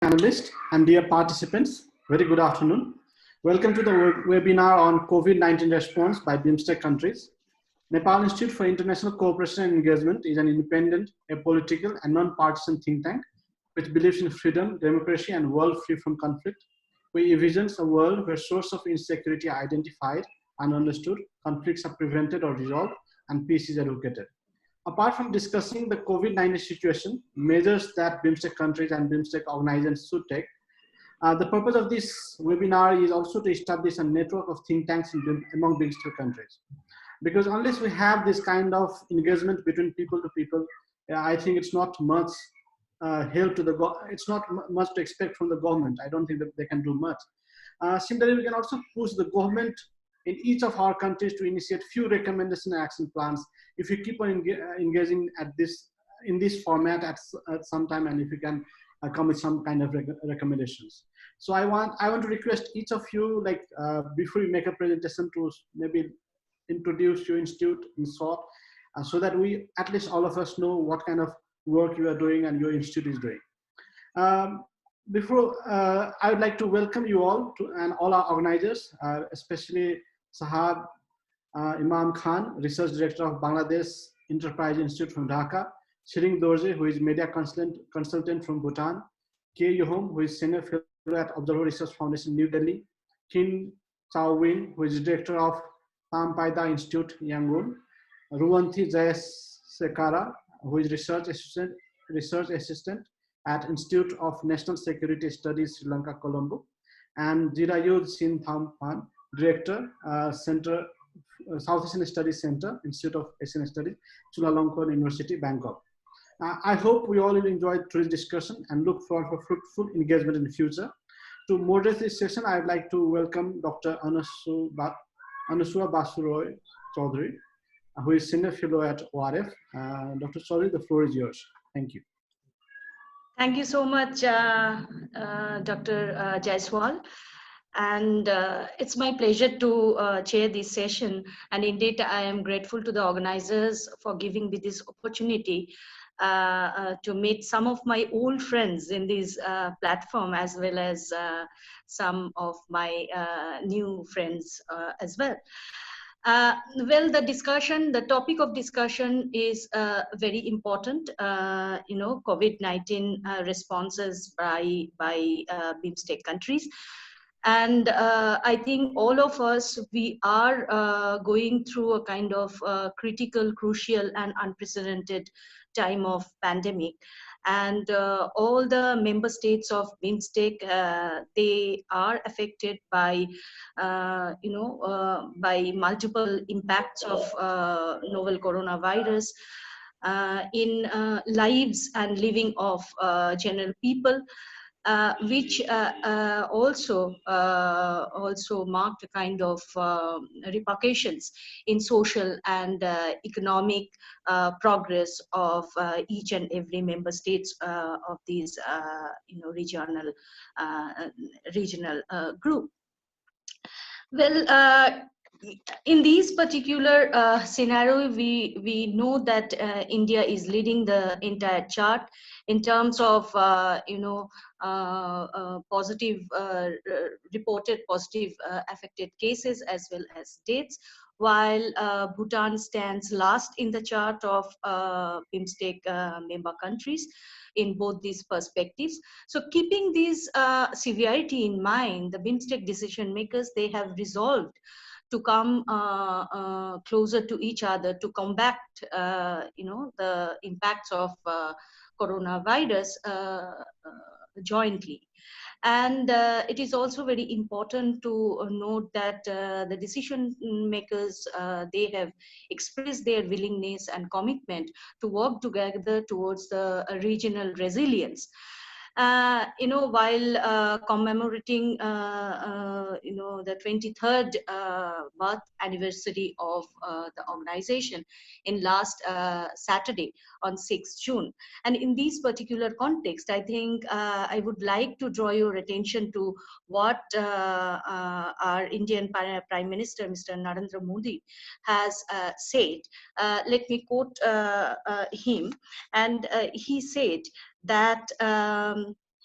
Panelists and dear participants, very good afternoon. Welcome to the webinar on COVID-19 response by BIMSTEC countries. Nepal Institute for International Cooperation and Engagement is an independent, apolitical and non-partisan think tank which believes in freedom, democracy and world free from conflict. We envision a world where sources of insecurity are identified and understood, conflicts are prevented or resolved, and peace is advocated. Apart from discussing the COVID-19 situation, measures that BIMSTEC countries and BIMSTEC organizations should take, the purpose of this webinar is also to establish a network of think tanks among BIMSTEC countries. Because unless we have this kind of engagement between people to people, I think it's not much help to it's not much to expect from the government. I don't think that they can do much. Similarly, we can also push the government in each of our countries to initiate few recommendation action plans. If you keep on engaging in this format at some time, and if you can come with some kind of recommendations. So I want to request each of you, like before you make a presentation, to maybe introduce your institute in short, so that we, at least all of us, know what kind of work you are doing and your institute is doing. Before I would like to welcome you all and all our organizers, especially Shahab, Imam Khan, Research Director of Bangladesh Enterprise Institute from Dhaka, Tshering Dorji, who is Media Consultant from Bhutan, Yhome, who is Senior Fellow at Observer Research Foundation, New Delhi, Kin Chao-Win, who is Director of Pampaida Institute, Yangon, Ruwanthi Jayasekara, who is Research Assistant at Institute of National Security Studies, Sri Lanka, Colombo, and Jirayudh Sinthuphan, Director, South Asian Studies Center, Institute of Asian Studies, Chulalongkorn University, Bangkok. I hope we all enjoyed today's discussion and look forward for fruitful engagement in the future. To moderate this session, I would like to welcome Dr. Anasua Basu Chaudhury, who is Senior Fellow at ORF. Dr. Chaudhury, the floor is yours. Thank you. Thank you so much, Dr. Jaiswal. And it's my pleasure to chair this session. And indeed, I am grateful to the organizers for giving me this opportunity to meet some of my old friends in this platform, as well as some of my new friends as well. Well, the topic of discussion is very important. COVID-19 responses by BIMSTEC countries. And I think all of us, we are going through a kind of critical, crucial, and unprecedented time of pandemic. And all the member states of BIMSTEC, they are affected by, by multiple impacts of novel coronavirus in lives and living of general people. Which also marked a kind of repercussions in social and economic progress of each and every member states of these regional group. Well, in these particular scenario, we know that India is leading the entire chart in terms of reported positive affected cases as well as deaths, while Bhutan stands last in the chart of BIMSTEC member countries in both these perspectives. So keeping this severity in mind, the BIMSTEC decision makers, they have resolved to come closer to each other to combat the impacts of coronavirus jointly. And it is also very important to note that the decision makers, they have expressed their willingness and commitment to work together towards the regional resilience. While commemorating, the 23rd birth anniversary of the organization in last Saturday on 6th June. And in this particular context, I think I would like to draw your attention to what our Indian Prime Minister, Mr. Narendra Modi, has said. Let me quote him. And he said that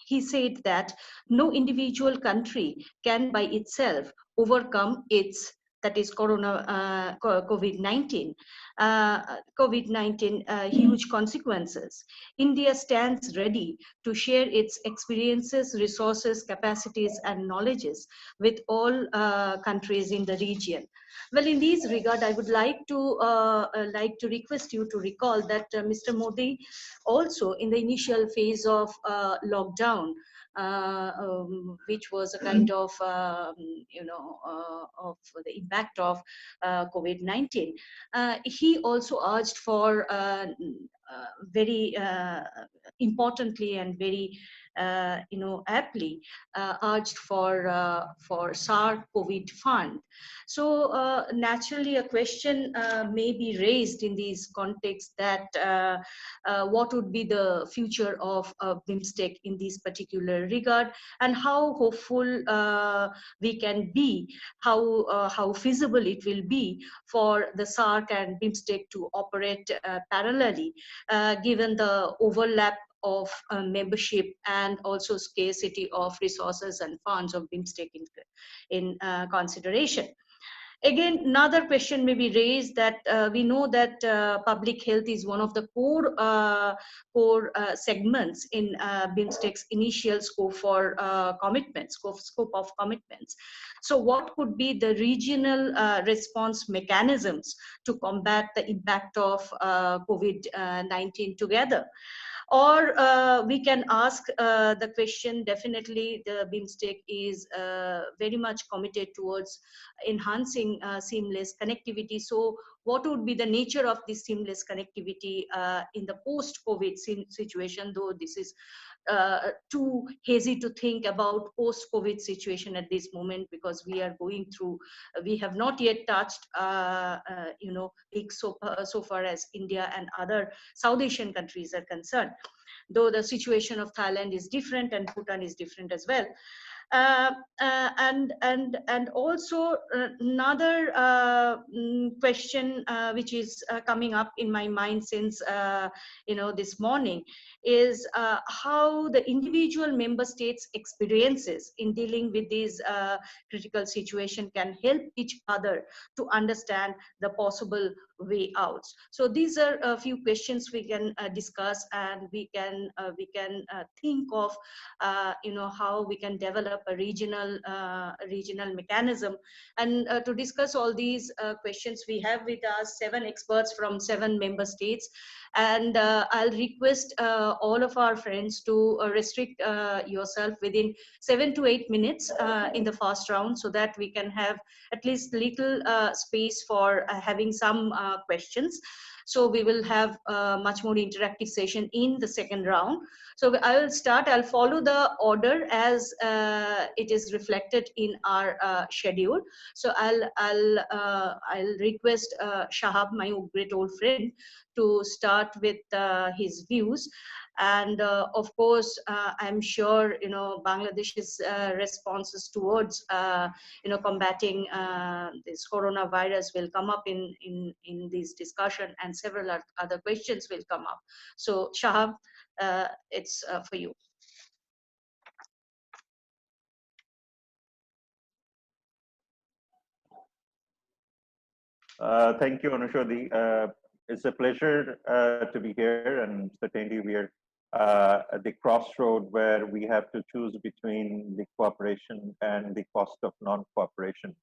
he said that no individual country can by itself overcome its, that is COVID-19, huge consequences. India stands ready to share its experiences, resources, capacities, and knowledges with all countries in the region. Well, in this regard, I would like to request you to recall that Mr. Modi also in the initial phase of lockdown, which was a kind of, of the impact of COVID-19. He also urged for very importantly and very aptly urged for SARC COVID fund. So naturally, a question may be raised in these contexts that what would be the future of BIMSTEC in this particular regard, and how hopeful we can be, how feasible it will be for the SARC and BIMSTEC to operate parallelly, given the overlap of membership and also scarcity of resources and funds of BIMSTEC in consideration. Again, another question may be raised that we know that public health is one of the core segments in BIMSTEC's initial scope for scope of commitments. So what could be the regional response mechanisms to combat the impact of COVID-19 together? Or we can ask the question, definitely the BIMSTEC is very much committed towards enhancing seamless connectivity. So what would be the nature of this seamless connectivity in the post-COVID situation, though this is too hazy to think about post-COVID situation at this moment, because we are going through, we have not yet touched, peaks so far as India and other South Asian countries are concerned, though the situation of Thailand is different and Bhutan is different as well. And also another question which is coming up in my mind since this morning is how the individual member states' experiences in dealing with these critical situation can help each other to understand the possible way out. So these are a few questions we can discuss, and we can think of how we can develop a regional mechanism. And to discuss all these questions, we have with us 7 experts from 7 member states, and I'll request all of our friends to restrict yourself within 7 to 8 minutes in the first round, so that we can have at least little space for having some questions. So we will have a much more interactive session in the second round. So I will start. I'll follow the order as it is reflected in our schedule. So I'll request Shahab, my great old friend, to start with his views. And of course, I'm sure Bangladesh's responses towards combating this coronavirus will come up in this discussion, and several other questions will come up. So Shahab, it's for you. Thank you, Anasua. It's a pleasure to be here, and certainly we are at the crossroad where we have to choose between the cooperation and the cost of non-cooperation.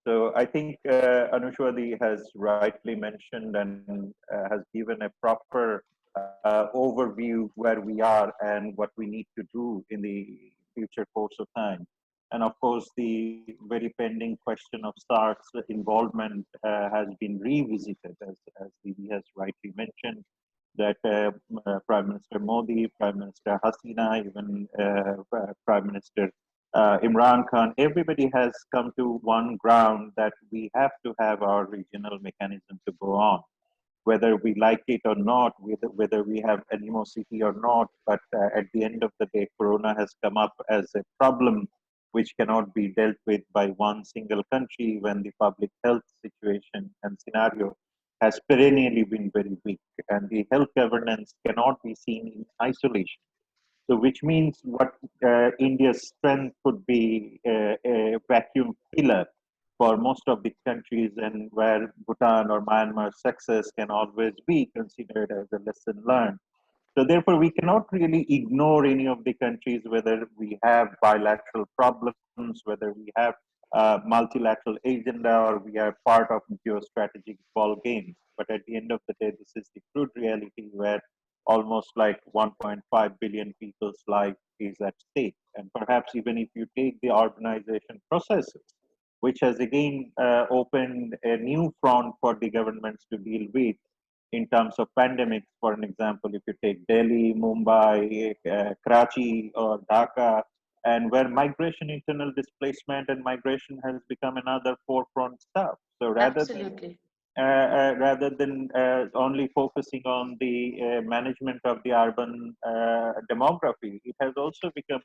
So I think Anasua has rightly mentioned and has given a proper overview where we are and what we need to do in the future course of time. And of course, the very pending question of SARC's involvement has been revisited, as Didi has rightly mentioned, that Prime Minister Modi, Prime Minister Hasina, even Prime Minister Imran Khan, everybody has come to one ground that we have to have our regional mechanism to go on, whether we like it or not, whether we have animosity or not. But at the end of the day, Corona has come up as a problem which cannot be dealt with by one single country, when the public health situation and scenario has perennially been very weak, and the health governance cannot be seen in isolation. So which means what India's strength could be a vacuum filler for most of the countries, and where Bhutan or Myanmar's success can always be considered as a lesson learned. So therefore, we cannot really ignore any of the countries, whether we have bilateral problems, whether we have multilateral agenda, or we are part of geostrategic ball games. But at the end of the day, this is the crude reality where almost like 1.5 billion people's life is at stake. And perhaps even if you take the urbanization processes, which has again opened a new front for the governments to deal with, in terms of pandemics. For an example, if you take Delhi, Mumbai, Karachi, or Dhaka, and where migration, internal displacement, and migration has become another forefront stuff. So Absolutely. rather than only focusing on the management of the urban demography, it has also become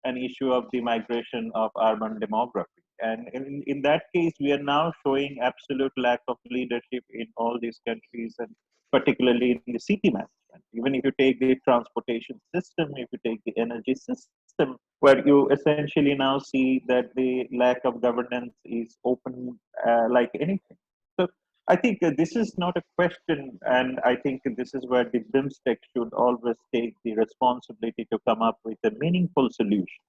an issue of the migration of urban demography. And in that case, we are now showing absolute lack of leadership in all these countries, and particularly in the city management. Even if you take the transportation system, if you take the energy system, where you essentially now see that the lack of governance is open like anything. So I think this is not a question, and I think this is where the BIMSTEC should always take the responsibility to come up with a meaningful solution.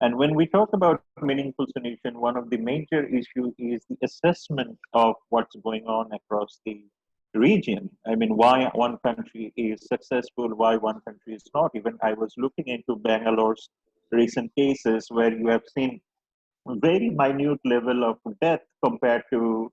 And when we talk about meaningful solution, one of the major issues is the assessment of what's going on across the region. I mean, why one country is successful, why one country is not. Even I was looking into Bangalore's recent cases where you have seen very minute level of death compared to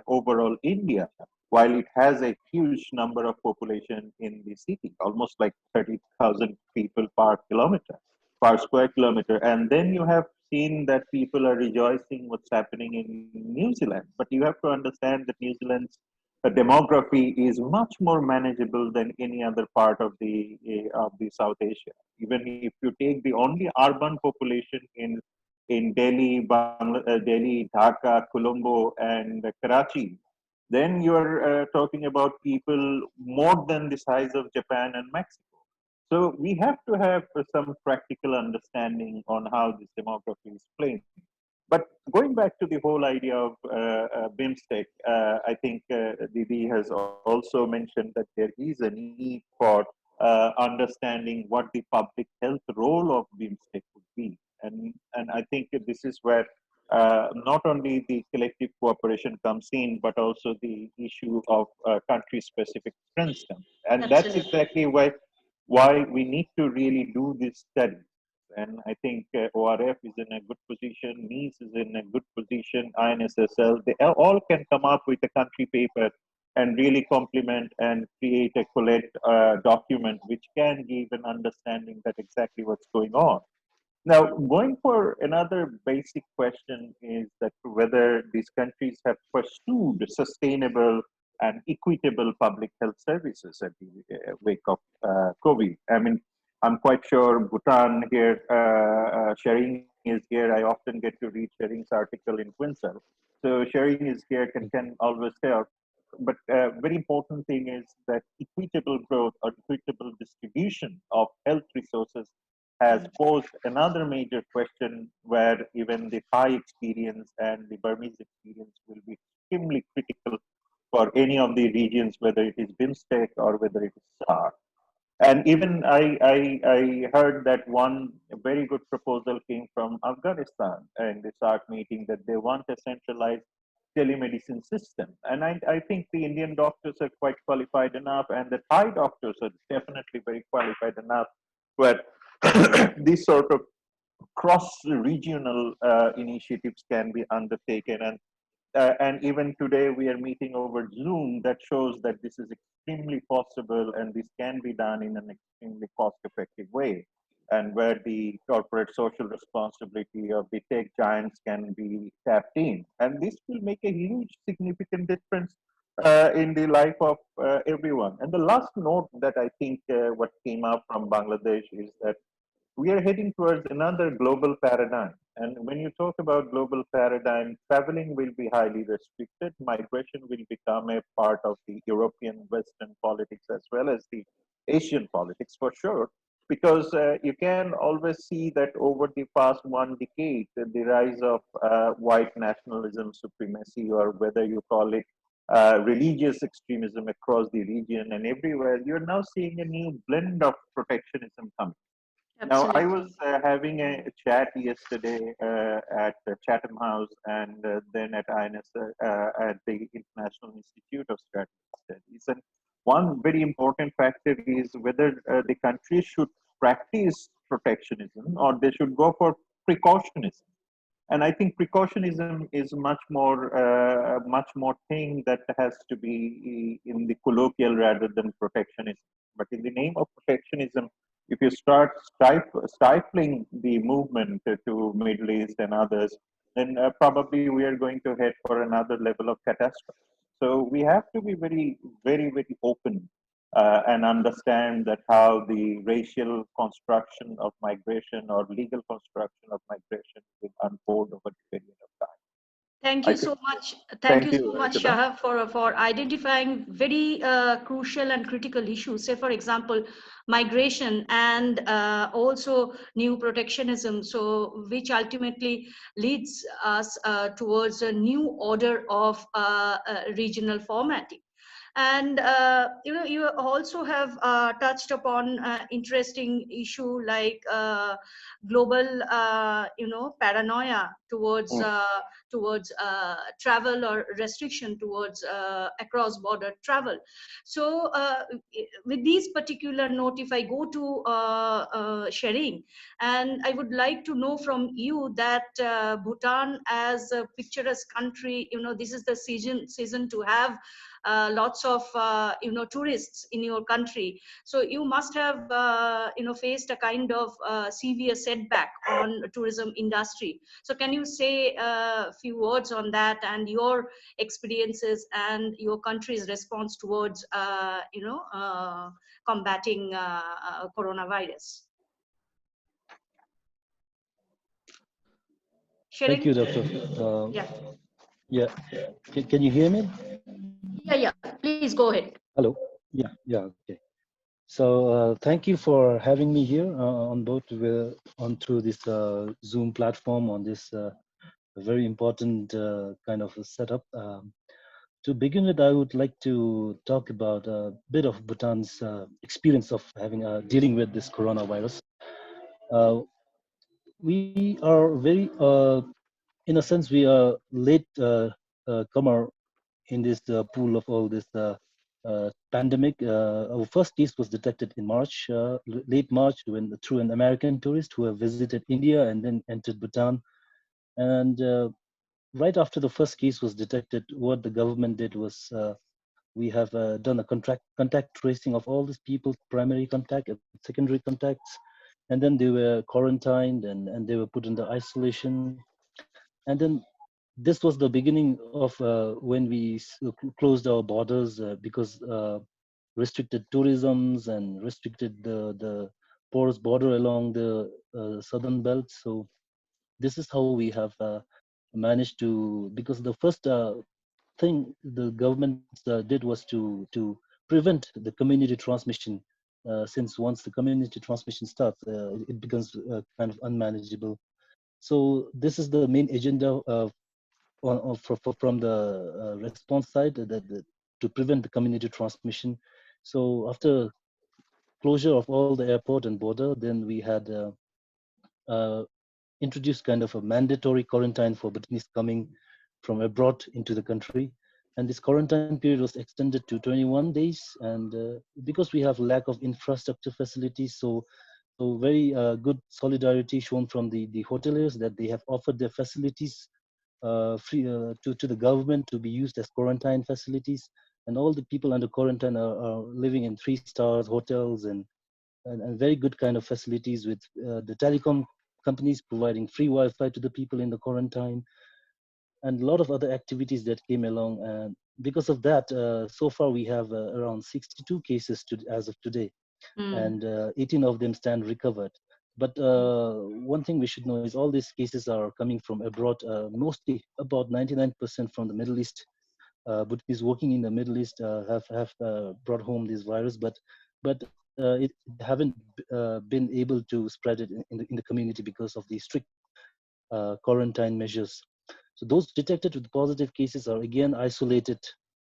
overall India, while it has a huge number of population in the city, almost like 30,000 people per kilometer, per square kilometer. And then you have seen that people are rejoicing what's happening in New Zealand. But you have to understand that New Zealand's demography is much more manageable than any other part of the South Asia. Even if you take the only urban population in Delhi, Delhi, Dhaka, Colombo, and Karachi, then you're talking about people more than the size of Japan and Mexico. So we have to have some practical understanding on how this demography is playing. But going back to the whole idea of BIMSTEC, I think Didi has also mentioned that there is a need for understanding what the public health role of BIMSTEC would be. And I think this is where not only the collective cooperation comes in, but also the issue of country-specific strengths comes. And that's Absolutely. exactly why we need to really do this study. And I think ORF is in a good position, NICE is in a good position, INSSL, they all can come up with a country paper and really complement and create a collect document which can give an understanding that exactly what's going on. Now, going for another basic question is that whether these countries have pursued sustainable and equitable public health services at the wake of COVID. I mean, I'm quite sure Bhutan here, Tshering is here. I often get to read Tschering's article in Kuensel. So Tshering is here, can always help. But very important thing is that equitable growth or equitable distribution of health resources has posed another major question where even the Thai experience and the Burmese experience will be extremely critical for any of the regions, whether it is BIMSTEC or whether it is SAARC. And even I heard that one very good proposal came from Afghanistan in the SAARC meeting that they want a centralized telemedicine system. And I think the Indian doctors are quite qualified enough, and the Thai doctors are definitely very qualified enough, where these sort of cross-regional initiatives can be undertaken. And even today we are meeting over Zoom that shows that this is extremely possible and this can be done in an extremely cost-effective way, and where the corporate social responsibility of the tech giants can be tapped in. And this will make a huge significant difference in the life of everyone. And the last note that I think what came up from Bangladesh is that we are heading towards another global paradigm. And when you talk about global paradigm, traveling will be highly restricted. Migration will become a part of the European Western politics as well as the Asian politics for sure. because you can always see that over the past 1 decade, the rise of white nationalism supremacy, or whether you call it religious extremism across the region and everywhere, you're now seeing a new blend of protectionism coming. Now, I Absolutely. was having a chat yesterday at Chatham House, and then at at the International Institute of Strategic Studies. And one very important factor is whether the country should practice protectionism or they should go for precautionism. And I think precautionism is much more thing that has to be in the colloquial rather than protectionism. But in the name of protectionism, if you start stifling the movement to Middle East and others, then probably we are going to head for another level of catastrophe. So we have to be very open and understand that how the racial construction of migration or legal construction of migration will unfold over the period of time. Thank I you think, so much. Thank thank you so you, much, Shahab. Shahab, for identifying very crucial and critical issues. Say, for example, migration and also new protectionism. So, which ultimately leads us towards a new order of regional formatting. And you also have touched upon interesting issue like global paranoia towards Mm. travel, or restriction towards across border travel. So with these particular note, if I go to Tshering, and I would like to know from you that Bhutan as a picturesque country, this is the season to have lots of tourists in your country, so you must have faced a kind of severe setback on tourism industry. So can you say a few words on that and your experiences and your country's response towards combating coronavirus? Thank Sharing? you, Doctor. Yeah. Yeah, can you hear me? Yeah, please go ahead. Hello. Yeah, okay. So thank you for having me here on both on through this Zoom platform on this very important kind of a setup. To begin with, I would like to talk about a bit of Bhutan's experience of having dealing with this coronavirus. We are very, in a sense, we are late comer in this pool of all this pandemic. Our first case was detected in March, late March, through an American tourist who have visited India and then entered Bhutan. And right after the first case was detected, what the government did was we have done a contact tracing of all these people, primary contact and secondary contacts, and then they were quarantined and they were put under isolation. And then this was the beginning of when we closed our borders because restricted tourisms and restricted the porous border along the southern belt. So this is how we have managed to, because the first thing the government did was to prevent the community transmission, since once the community transmission starts, it becomes kind of unmanageable. So this is the main agenda from the response side, to prevent the community transmission. So after closure of all the airport and border, then we had introduced kind of a mandatory quarantine for Bhutanese coming from abroad into the country. And this quarantine period was extended to 21 days. And because we have lack of infrastructure facilities, so very good solidarity shown from the hoteliers, that they have offered their facilities free to the government to be used as quarantine facilities. And all the people under quarantine are living in 3-star hotels and very good kind of facilities, with the telecom companies providing free Wi-Fi to the people in the quarantine, and a lot of other activities that came along. And because of that, so far we have around 62 cases as of today, and 18 of them stand recovered. But one thing we should know is all these cases are coming from abroad, mostly about 99% from the Middle East. Bhutanese working in the Middle East have brought home this virus, but it haven't been able to spread it in the community because of the strict quarantine measures. So those detected with positive cases are again isolated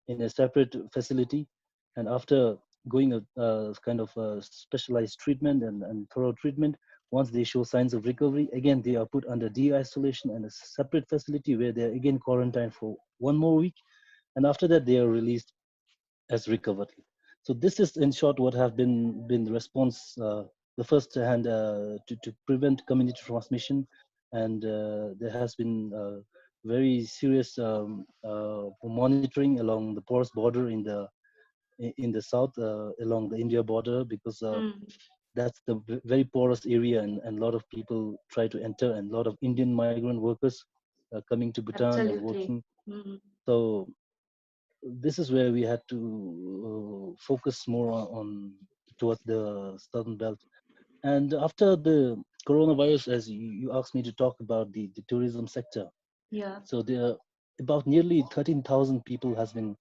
in a separate facility, and after going a kind of a specialized treatment and thorough treatment, once they show signs of recovery, again they are put under de-isolation and a separate facility where they're again quarantined for 1 more week, and after that they are released as recovered. So this is in short what have been the response, the first hand to prevent community transmission, and there has been very serious monitoring along the porous border in the south along the India border, because that's the very porous area, and a lot of people try to enter, and a lot of Indian migrant workers coming to Bhutan and Absolutely. working. So this is where we had to focus more on towards the southern belt. And after the coronavirus, as you asked me to talk about the tourism sector, Yeah. so there are about nearly 13,000 people has been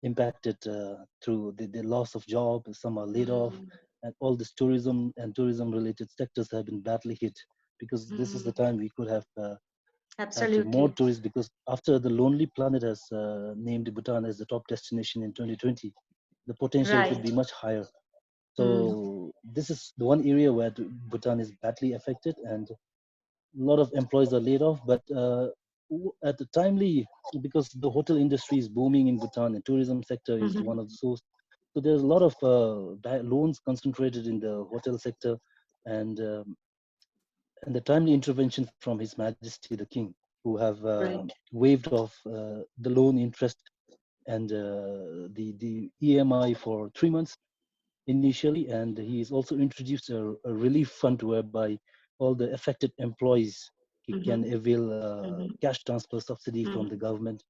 impacted through the loss of job. Some are laid off, and all this tourism and tourism related sectors have been badly hit, because this is the time we could have more Absolutely. tourists, because after the Lonely Planet has named Bhutan as the top destination in 2020, the potential could Right. be much higher. So this is the one area where Bhutan is badly affected, and a lot of employees are laid off. But at the timely, because the hotel industry is booming in Bhutan, and tourism sector is one of the source. So there's a lot of loans concentrated in the hotel sector, and and the timely intervention from His Majesty the King, who have Right. waived off the loan interest and the EMI for 3 months initially, and he's also introduced a relief fund whereby all the affected employees can avail cash transfer subsidy from the government.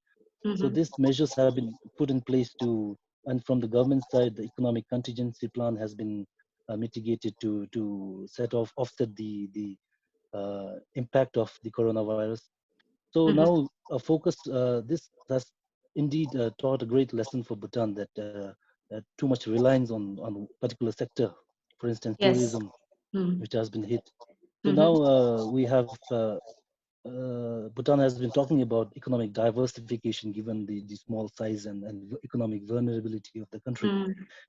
So these measures have been put in place to, and from the government side, the economic contingency plan has been mitigated to offset the impact of the coronavirus. So now a focus, this has indeed taught a great lesson for Bhutan, that too much reliance on particular sector, for instance, Yes. tourism, which has been hit. So now we have, Bhutan has been talking about economic diversification given the small size and economic vulnerability of the country.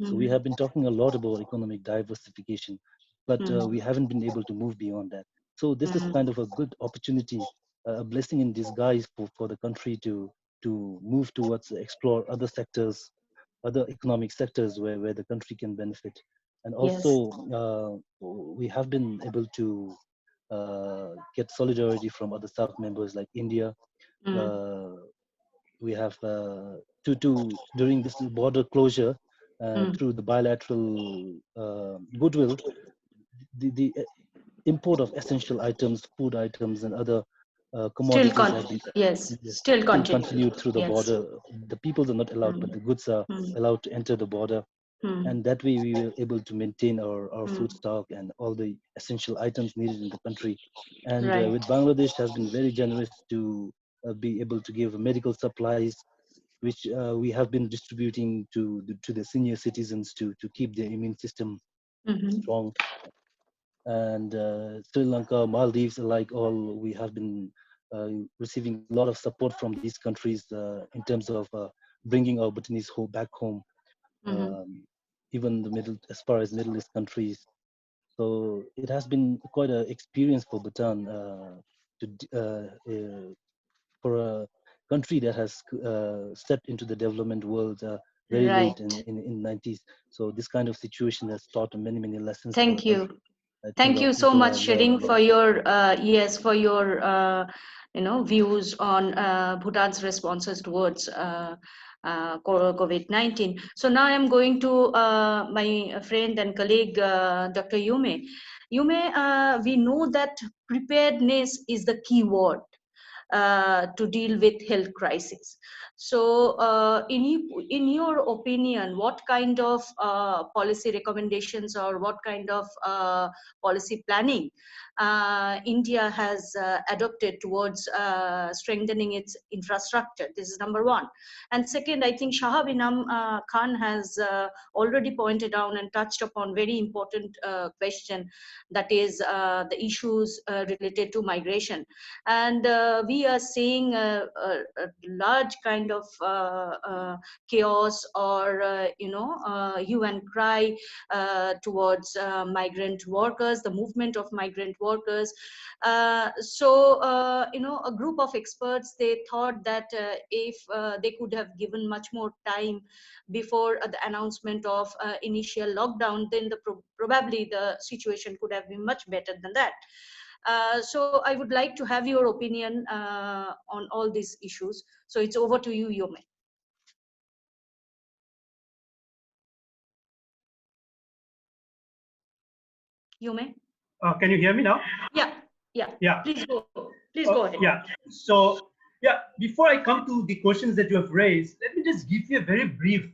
So we have been talking a lot about economic diversification, but we haven't been able to move beyond that. So this is kind of a good opportunity, a blessing in disguise for the country to move towards explore other sectors, other economic sectors where the country can benefit. And Yes. also we have been able to get solidarity from other South members like India. Uh, we have during this border closure, through the bilateral goodwill, the import of essential items, food items, and other Still commodities have been yes. Still still continue. continued through the Yes. border. The people are not allowed, but the goods are allowed to enter the border. And that way we were able to maintain our food stock and all the essential items needed in the country. And with Right. Bangladesh has been very generous to be able to give medical supplies, which we have been distributing to the senior citizens to keep their immune system strong. And Sri Lanka, Maldives, alike, all we have been receiving a lot of support from these countries in terms of bringing our Bhutanese back home, um, even the as far as Middle East countries. So it has been quite an experience for Bhutan for a country that has stepped into the development world very late Right. in 90s. So this kind of situation has taught many lessons for Thank us. you. I think Thank our you so people much, are Tshering, learning. for your yes, for your views on Bhutan's responses towards COVID-19. So now I'm going to my friend and colleague, Dr. Yhome. Yhome, we know that preparedness is the key word to deal with health crisis. So in your opinion, what kind of policy recommendations or what kind of policy planning India has adopted towards strengthening its infrastructure. This is number one. And second, I think Shahab Enam Khan has already pointed out and touched upon very important question, that is the issues related to migration. And we are seeing a large kind of chaos or hue and cry towards migrant workers, the movement of migrant workers. A group of experts, they thought that if they could have given much more time before the announcement of initial lockdown, then probably the situation could have been much better than that. So I would like to have your opinion on all these issues. So it's over to you, Yhome. Yhome? Can you hear me now? Yeah. Please go ahead. Yeah. So, yeah, before I come to the questions that you have raised, let me just give you a very brief,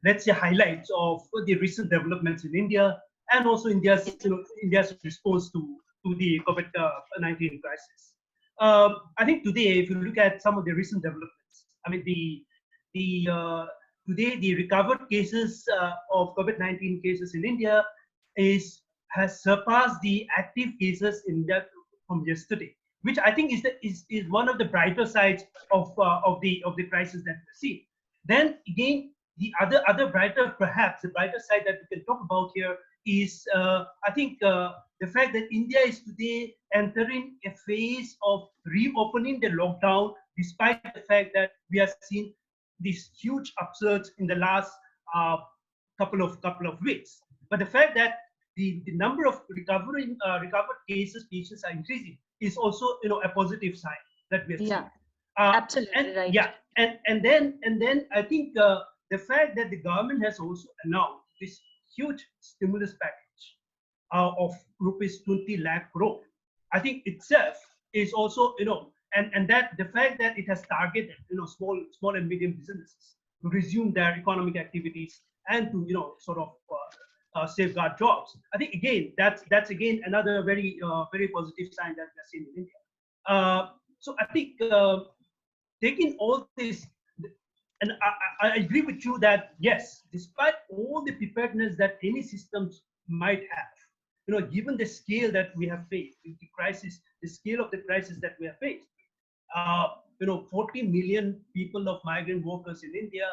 let's say, highlights of the recent developments in India and also India's response to the COVID-19 crisis. I think today, if you look at some of the recent developments, I mean, today the recovered cases of COVID-19 cases in India has surpassed the active cases in India from yesterday, which I think is one of the brighter sides of the crisis that we see. Then again, the other brighter, perhaps the brighter side that we can talk about here is I think the fact that India is today entering a phase of reopening the lockdown, despite the fact that we are seeing this huge upsurge in the last couple of weeks. But the fact that the number of recovered cases, patients are increasing is also a positive sign that we are seeing. Yeah, absolutely right. Yeah, and then I think the fact that the government has also announced this huge stimulus package of rupees 20 lakh crore, I think itself is also and that the fact that it has targeted small and medium businesses to resume their economic activities and to sort of safeguard jobs. I think again that's again another very very positive sign that we're seeing in India. So I think taking all this, and I agree with you that yes, despite all the preparedness that any systems might have, given the scale that we have faced, the crisis, the scale of the crisis that we have faced, 40 million people of migrant workers in India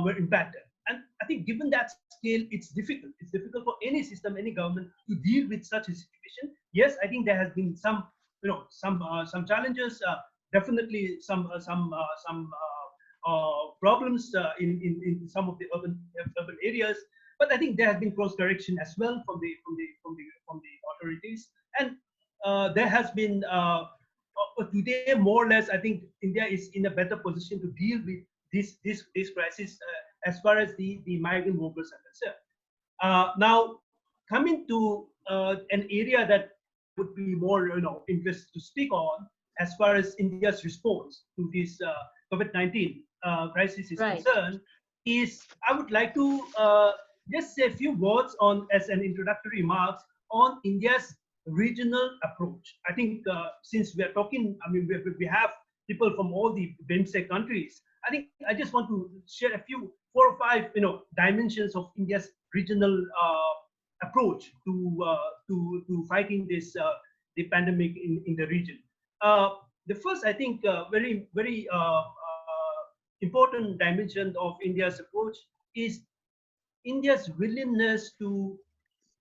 were impacted. And I think given that scale, it's difficult. It's difficult for any system, any government to deal with such a situation. Yes, I think there has been some challenges, definitely some problems in some of the urban areas. But I think there has been course correction as well from the authorities, and there has been today more or less. I think India is in a better position to deal with this crisis as far as the migrant workers are concerned. Now, coming to an area that would be more interested to speak on as far as India's response to this COVID-19 crisis is concerned, is I would like to just say a few words on as an introductory remarks on India's regional approach. I think since we are talking, I mean, we have people from all the BIMSTEC countries. I think I just want to share a few 4 or 5 dimensions of India's regional approach to fighting this the pandemic in the region. The first, I think, very important dimension of India's approach is India's willingness to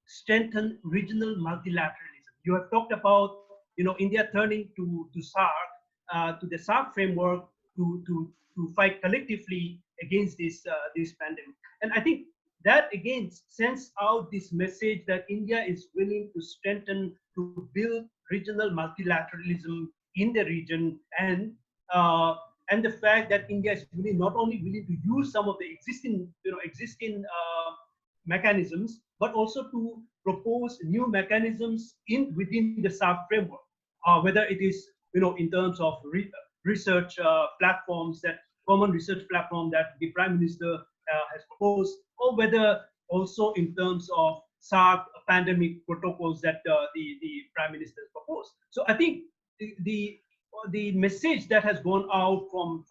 strengthen regional multilateralism. You have talked about India turning to SAARC, to the SAARC framework to fight collectively against this pandemic. And I think that again sends out this message that India is willing to strengthen, to build regional multilateralism in the region, and the fact that India is really not only willing to use some of the existing mechanisms, but also to propose new mechanisms within the SAARC framework, whether it is in terms of research platforms, that common research platform that the Prime Minister has proposed, or whether also in terms of SAARC pandemic protocols that the Prime Minister proposed. So I think the message that has gone out from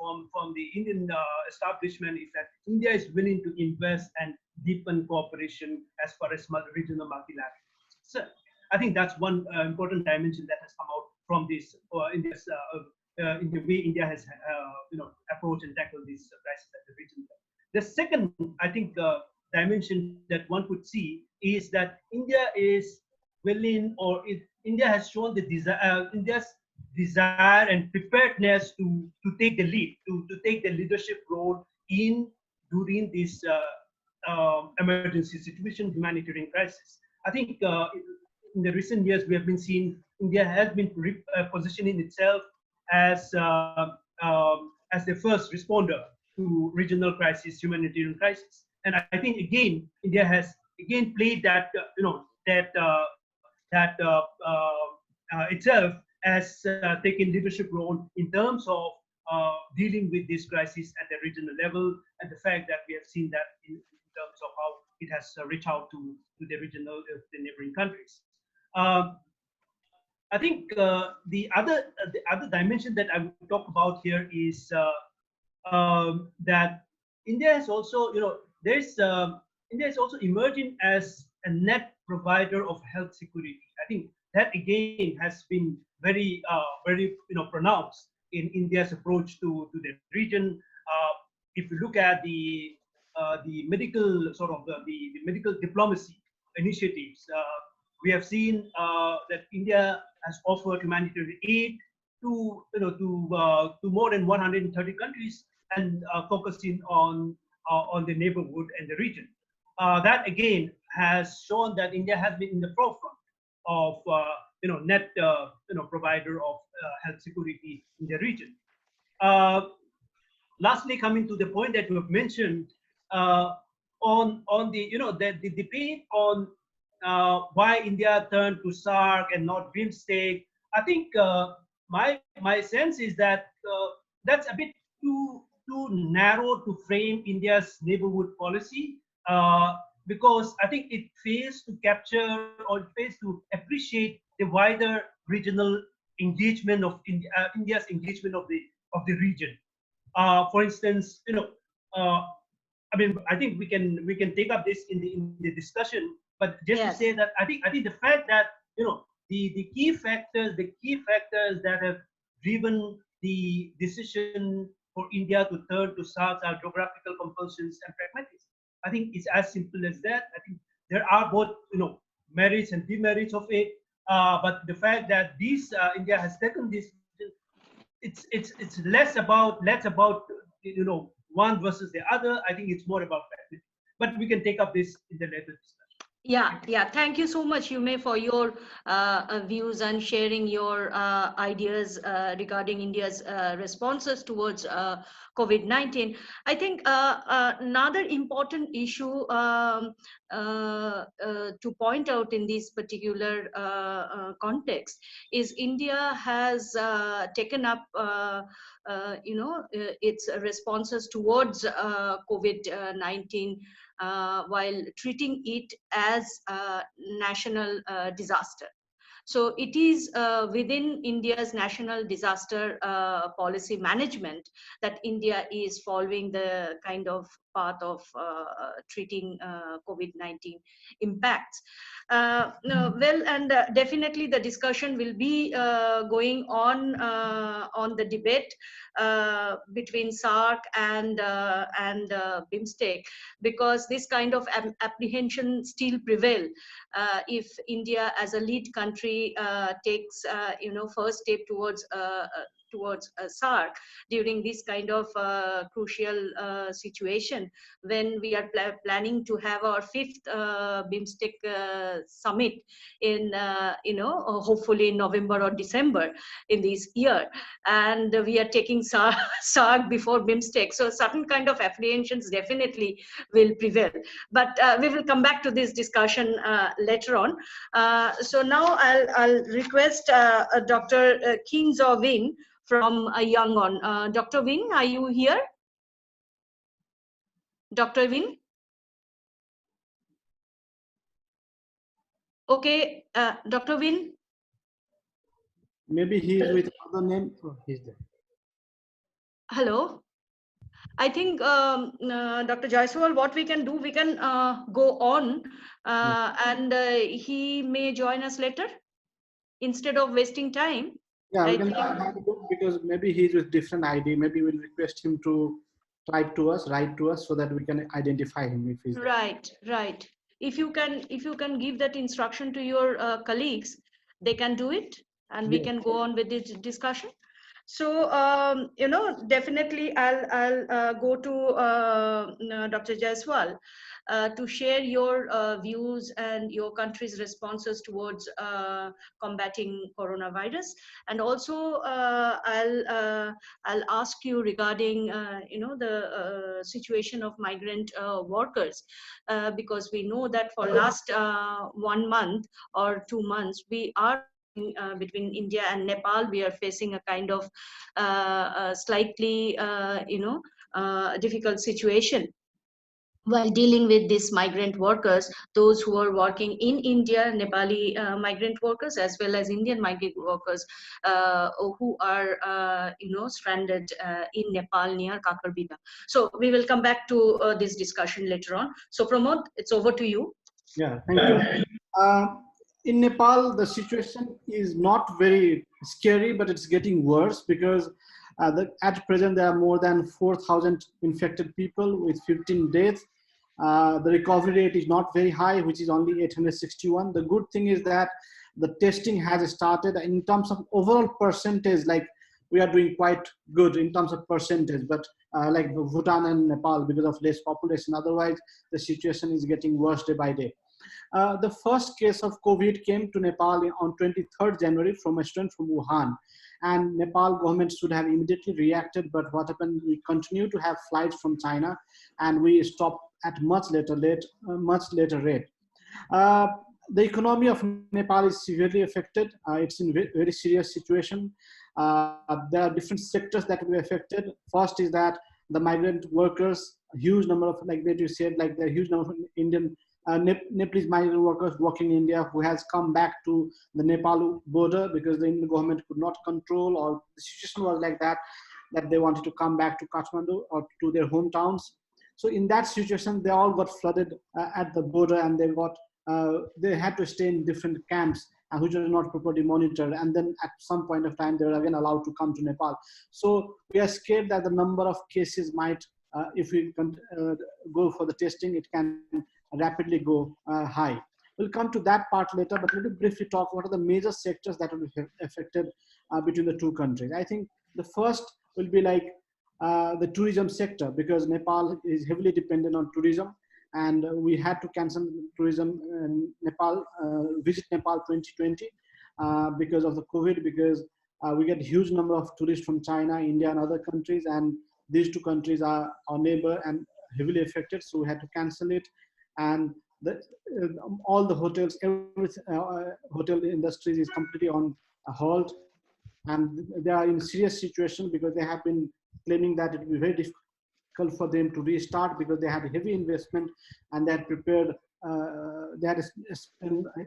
the Indian establishment is that India is willing to invest and deepen cooperation as far as regional multilateralism. So I think that's one important dimension that has come out from this in the way India has approached and tackled this crisis at the regional level. The second, I think, dimension that one could see is that India is willing, or India has shown the desire, India's desire and preparedness to take the lead, to take the leadership role during this emergency situation, humanitarian crisis. I think in the recent years we have been seeing India has been positioning itself as the first responder to regional crisis, humanitarian crisis. And I think again, India has again played that itself as taking leadership role in terms of dealing with this crisis at the regional level, and the fact that we have seen that in terms of how it has reached out to the regional, the neighboring countries. I think the other dimension that I would talk about here is that India is also, India is also emerging as a net provider of health security. I think that again has been very pronounced in India's approach to the region. If you look at the medical the medical diplomacy initiatives, we have seen that India has offered humanitarian aid to more than 130 countries, and focusing on the neighborhood and the region. That again has shown that India has been in the forefront of net provider of health security in the region. Lastly, coming to the point that you have mentioned on the debate on why India turned to SAARC and not BIMSTEC, I think my sense is that that's a bit too narrow to frame India's neighborhood policy, because I think it fails to capture or it fails to appreciate the wider regional engagement of India's engagement of the region. For instance, I mean, I think we can take up this in the discussion, but just to say that I think the fact that the key factors that have driven the decision for India to turn to SAARC are geographical compulsions and pragmatism. I think it's as simple as that. I think there are both merits and demerits of it, but the fact that India has taken this, it's less about one versus the other. I think it's more about pragmatism. But we can take up this in the later discussion. Yeah. Thank you so much, Yhome, for your views and sharing your ideas regarding India's responses towards COVID-19. I think another important issue to point out in this particular context is India has taken up its responses towards COVID-19 while treating it as a national disaster. So it is within India's national disaster policy management that India is following the kind of path of treating COVID-19 impacts. Well, and definitely the discussion will be going on the debate between SAARC and BIMSTEC, because this kind of apprehension still prevail if India as a lead country takes first step towards SAARC during this kind of crucial situation, when we are planning to have our 5th BIMSTEC summit in hopefully in November or December in this year, and we are taking SAARC before BIMSTEC. So certain kind of apprehensions definitely will prevail, but we will come back to this discussion later on. So now I'll request Dr. Khin Zaw Wing from Yangon. Dr. Wing, are you here? Dr. Wing? Okay, Dr. Win. Maybe he is with another name. Oh, he's there. Hello. I think Dr. Jaiswal, what we can do, we can go on and he may join us later instead of wasting time. Yeah, we I can think, have a look because maybe he's with different ID. Maybe we'll request him to write to us, so that we can identify him if he's there. right. If you can give that instruction to your colleagues, they can do it, and we Yes. can go on with this discussion. So definitely I'll go to Dr. Jaiswal to share your views and your country's responses towards combating coronavirus, and also I'll ask you regarding the situation of migrant workers, because we know that for last 1 month or 2 months we are between India and Nepal, we are facing a kind of slightly, difficult situation while dealing with these migrant workers, those who are working in India, Nepali migrant workers, as well as Indian migrant workers who are, stranded in Nepal near Kakarbida. So we will come back to this discussion later on. So Pramod, it's over to you. Yeah, thank you. In Nepal, the situation is not very scary, but it's getting worse because at present there are more than 4,000 infected people with 15 deaths. The recovery rate is not very high, which is only 861. The good thing is that the testing has started. In terms of overall percentage, like we are doing quite good in terms of percentage, but like Bhutan and Nepal, because of less population, otherwise the situation is getting worse day by day. The first case of COVID came to Nepal on 23rd January from a student from Wuhan. And Nepal government should have immediately reacted, but what happened, we continue to have flights from China and we stopped at much later rate. The economy of Nepal is severely affected. It's in very serious situation. There are different sectors that will be affected. First is that the migrant workers, huge number of, like that you said, like the huge number of Indian Nepalese migrant workers working in India who has come back to the Nepal border because the Indian government could not control, or the situation was like that they wanted to come back to Kathmandu or to their hometowns. So in that situation, they all got flooded at the border, and they had to stay in different camps which were not properly monitored. And then at some point of time, they were again allowed to come to Nepal. So we are scared that the number of cases might, if we go for the testing, it can rapidly go high. We'll come to that part later, but let me briefly talk what are the major sectors that will be affected between the two countries. I think the first will be like the tourism sector, because Nepal is heavily dependent on tourism, and we had to cancel tourism in Nepal, visit Nepal 2020 because of the COVID, because we get huge number of tourists from China, India, and other countries, and these two countries are our neighbor and heavily affected, so we had to cancel it. And all the hotels, hotel industries is completely on a halt, and they are in serious situation because they have been claiming that it will be very difficult for them to restart because they had heavy investment and they had prepared, they had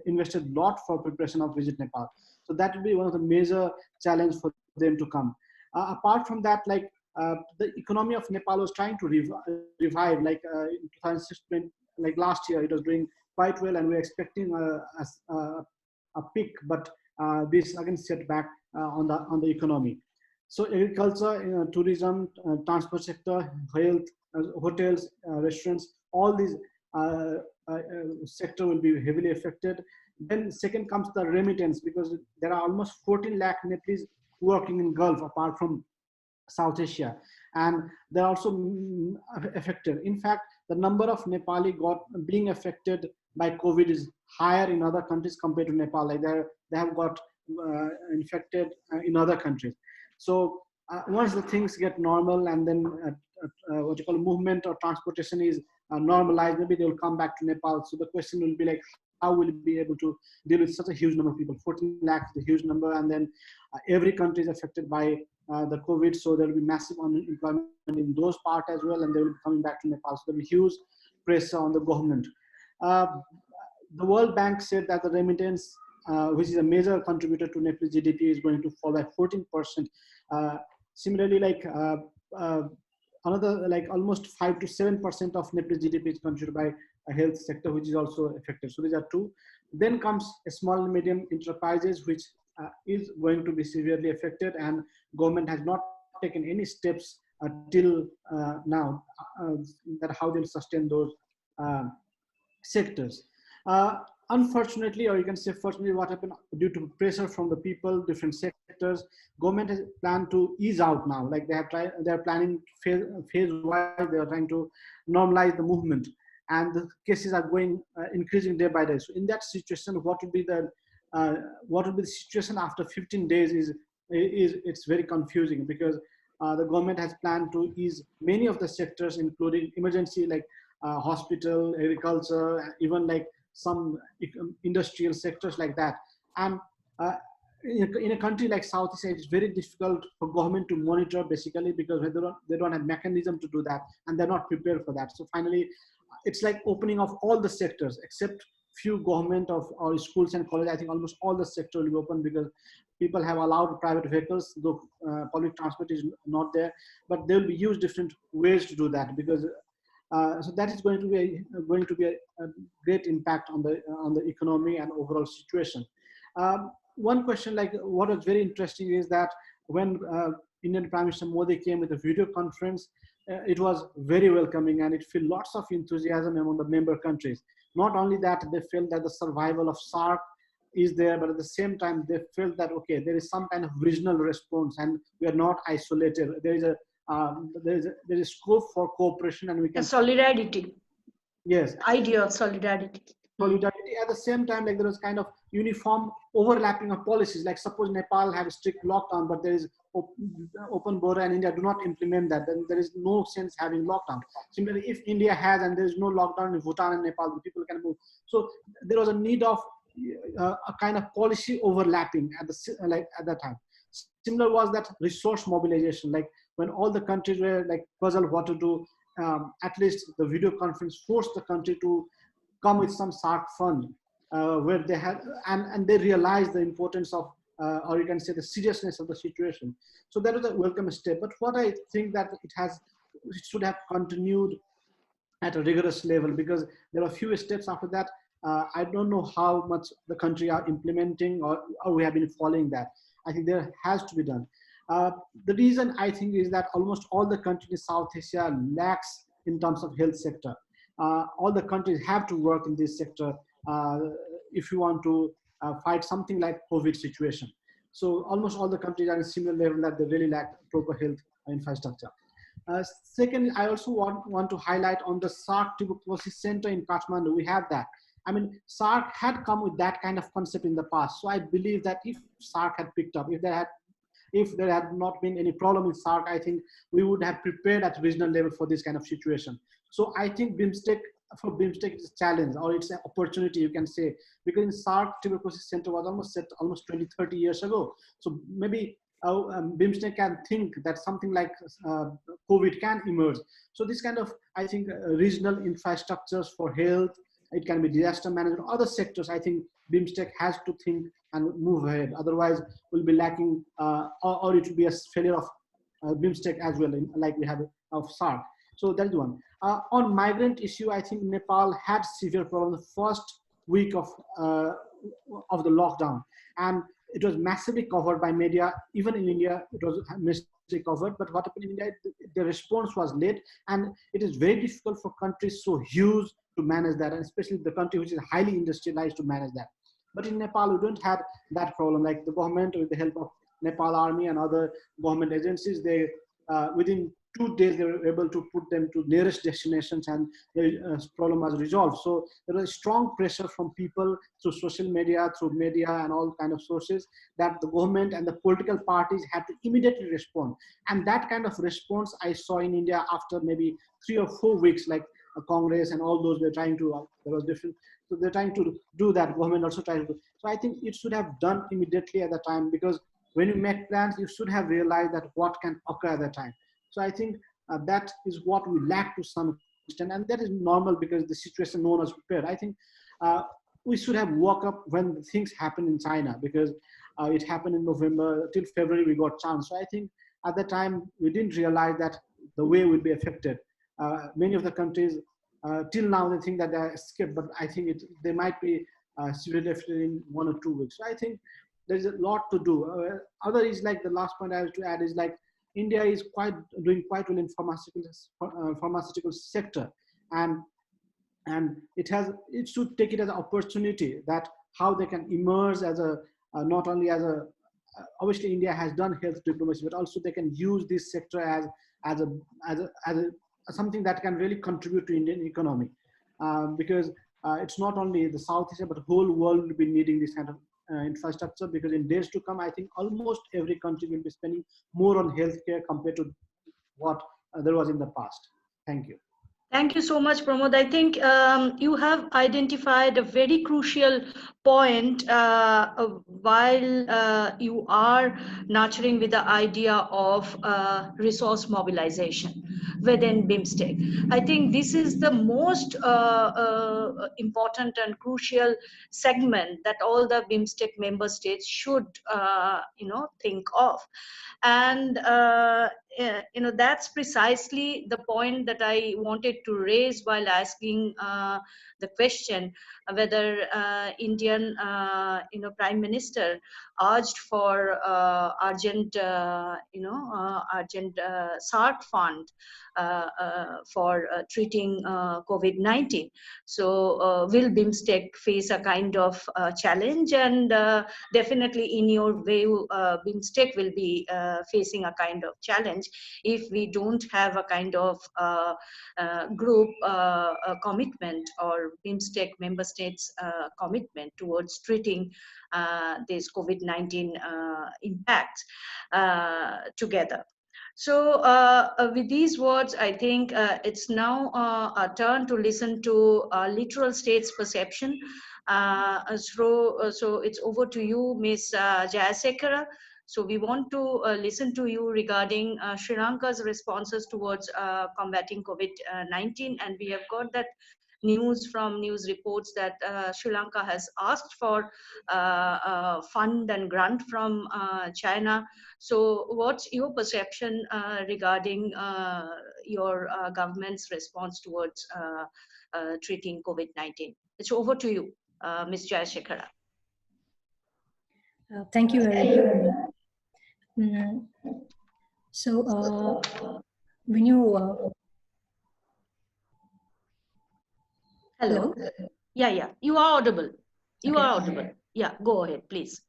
invested a lot for preparation of Visit Nepal. So that will be one of the major challenge for them to come. Apart from that, like the economy of Nepal was trying to revive, like in 2016, like last year, it was doing quite well, and we're expecting a peak, but this again set back on the economy. So agriculture, tourism, transport sector, health, hotels, restaurants, all these sector will be heavily affected. Then second comes the remittance, because there are almost 14 lakh Nepalese working in Gulf apart from South Asia, and they're also affected. In fact, the number of Nepali being affected by COVID is higher in other countries compared to Nepal. Like they have got infected in other countries. So once the things get normal, and then what you call movement or transportation is normalized, maybe they will come back to Nepal. So the question will be like, how will we be able to deal with such a huge number of people? 14 lakhs is a huge number, and then every country is affected by the COVID, so there will be massive unemployment in those parts as well, and they will be coming back to Nepal. So there will be huge pressure on the government. the World Bank said that the remittance, which is a major contributor to Nepal's GDP, is going to fall by 14%. Similarly, like another, like almost 5 to 7% of Nepal's GDP is contributed by a health sector, which is also affected. So these are two. Then comes a small and medium enterprises, which is going to be severely affected, and government has not taken any steps till now that how they'll sustain those sectors. Unfortunately, or you can say fortunately, what happened due to pressure from the people, different sectors, government has planned to ease out now. Like they are planning phase-wise. They are trying to normalize the movement, and the cases are going increasing day by day. So in that situation, what would be the situation after 15 days is it's very confusing, because the government has planned to ease many of the sectors, including emergency, like hospital, agriculture, even like some industrial sectors like that. And in a country like Southeast Asia, it's very difficult for government to monitor, basically, because they don't have mechanism to do that, and they're not prepared for that. So finally, it's like opening of all the sectors except few government or schools and colleges. I think almost all the sector will be open, because people have allowed private vehicles, though public transport is not there, but they will be used different ways to do that, because so that is going to be a great impact on the economy and overall situation. One question, like what was very interesting, is that when Indian Prime Minister Modi came with a video conference, it was very welcoming, and it felt lots of enthusiasm among the member countries. Not only that, they felt that the survival of SAARC is there, but at the same time, they felt that, okay, there is some kind of regional response, and we are not isolated. There is scope for cooperation, and we can solidarity. Yes. Idea of solidarity. Solidarity. At the same time, like there was kind of uniform overlapping of policies. Like suppose Nepal have a strict lockdown, but there is open border, and India do not implement that, then there is no sense having lockdown. Similarly, if India has and there is no lockdown in Bhutan and Nepal, the people can move. So there was a need of a kind of policy overlapping at that time. Similar was that resource mobilization. Like when all the countries were like puzzled what to do, at least the video conference forced the country to come with some SAARC fund, where they had, and they realized the importance of, or you can say the seriousness of the situation. So that was a welcome step. But what I think that it should have continued at a rigorous level, because there are a few steps after that. I don't know how much the country are implementing, or we have been following that. I think there has to be done. The reason I think is that almost all the countries in South Asia lacks in terms of health sector. All the countries have to work in this sector if you want to fight something like COVID situation. So almost all the countries are in similar level that they really lack proper health infrastructure. Second, I also want to highlight on the SAARC Tuberculosis Center in Kathmandu. We have that. I mean, SAARC had come with that kind of concept in the past. So I believe that if SAARC had picked up, if there had not been any problem in SAARC, I think we would have prepared at regional level for this kind of situation. So I think BIMSTEC, for BIMSTEC, it's a challenge, or it's an opportunity, you can say, because in SAARC Tuberculosis Center was almost set almost 20, 30 years ago. So maybe BIMSTEC can think that something like COVID can emerge. So this kind of, I think, regional infrastructures for health, it can be disaster management, other sectors, I think BIMSTEC has to think and move ahead. Otherwise, we'll be lacking, or it will be a failure of BIMSTEC as well, like we have of SAARC. So that is one. On migrant issue, I think Nepal had severe problem the first week of the lockdown, and it was massively covered by media. Even in India, it was massively covered. But what happened in India, the response was late, and it is very difficult for countries so huge to manage that, and especially the country which is highly industrialized to manage that. But in Nepal, we don't have that problem. Like the government, with the help of Nepal Army and other government agencies, they within 2 days they were able to put them to nearest destinations, and the problem was resolved. So there was strong pressure from people through social media, through media and all kind of sources, that the government and the political parties had to immediately respond. And that kind of response I saw in India after maybe 3 or 4 weeks, like Congress and all those were trying to, there was different, so they're trying to do that. Government also trying to do. So I think it should have done immediately at the time, because when you make plans, you should have realized that what can occur at the time. So I think that is what we lack to some extent, and that is normal because the situation no one was prepared. I think we should have woke up when things happened in China, because it happened in November. Till February we got chance. So I think at the time we didn't realize that the way would be affected. Many of the countries till now they think that they are escaped, but I think they might be severely affected in 1 or 2 weeks. So I think there's a lot to do. Other is like the last point I have to add is like India is doing quite well in pharmaceutical sector, and it should take it as an opportunity that how they can emerge as a not only as a obviously India has done health diplomacy, but also they can use this sector as something that can really contribute to Indian economy, because it's not only the South Asia, but the whole world will be needing this kind of infrastructure, because in days to come, I think almost every country will be spending more on healthcare compared to what there was in the past. Thank you. Thank you so much, Pramod. I think you have identified a very crucial point while you are nurturing with the idea of resource mobilization within BIMSTEC. I think this is the most important and crucial segment that all the BIMSTEC member states should, think of. And that's precisely the point that I wanted to raise while asking the question whether Indian Prime Minister urged for urgent SARC fund for treating COVID-19. So will BIMSTEC face a kind of challenge? And definitely in your view, BIMSTEC will be facing a kind of challenge if we don't have a kind of group commitment or BIMSTEC member states commitment towards treating this COVID-19 impacts together. So with these words, I think it's now our turn to listen to literal state's perception. So it's over to you, Ms. Jayasekara. So we want to listen to you regarding Sri Lanka's responses towards combating COVID-19, and we have got that news from news reports that Sri Lanka has asked for fund and grant from China. So what's your perception regarding your government's response towards treating COVID-19? It's over to you, Ms. Jayasekara. Thank you very much. So when you Hello. Yeah, you are audible. You are audible. Yeah, go ahead, please.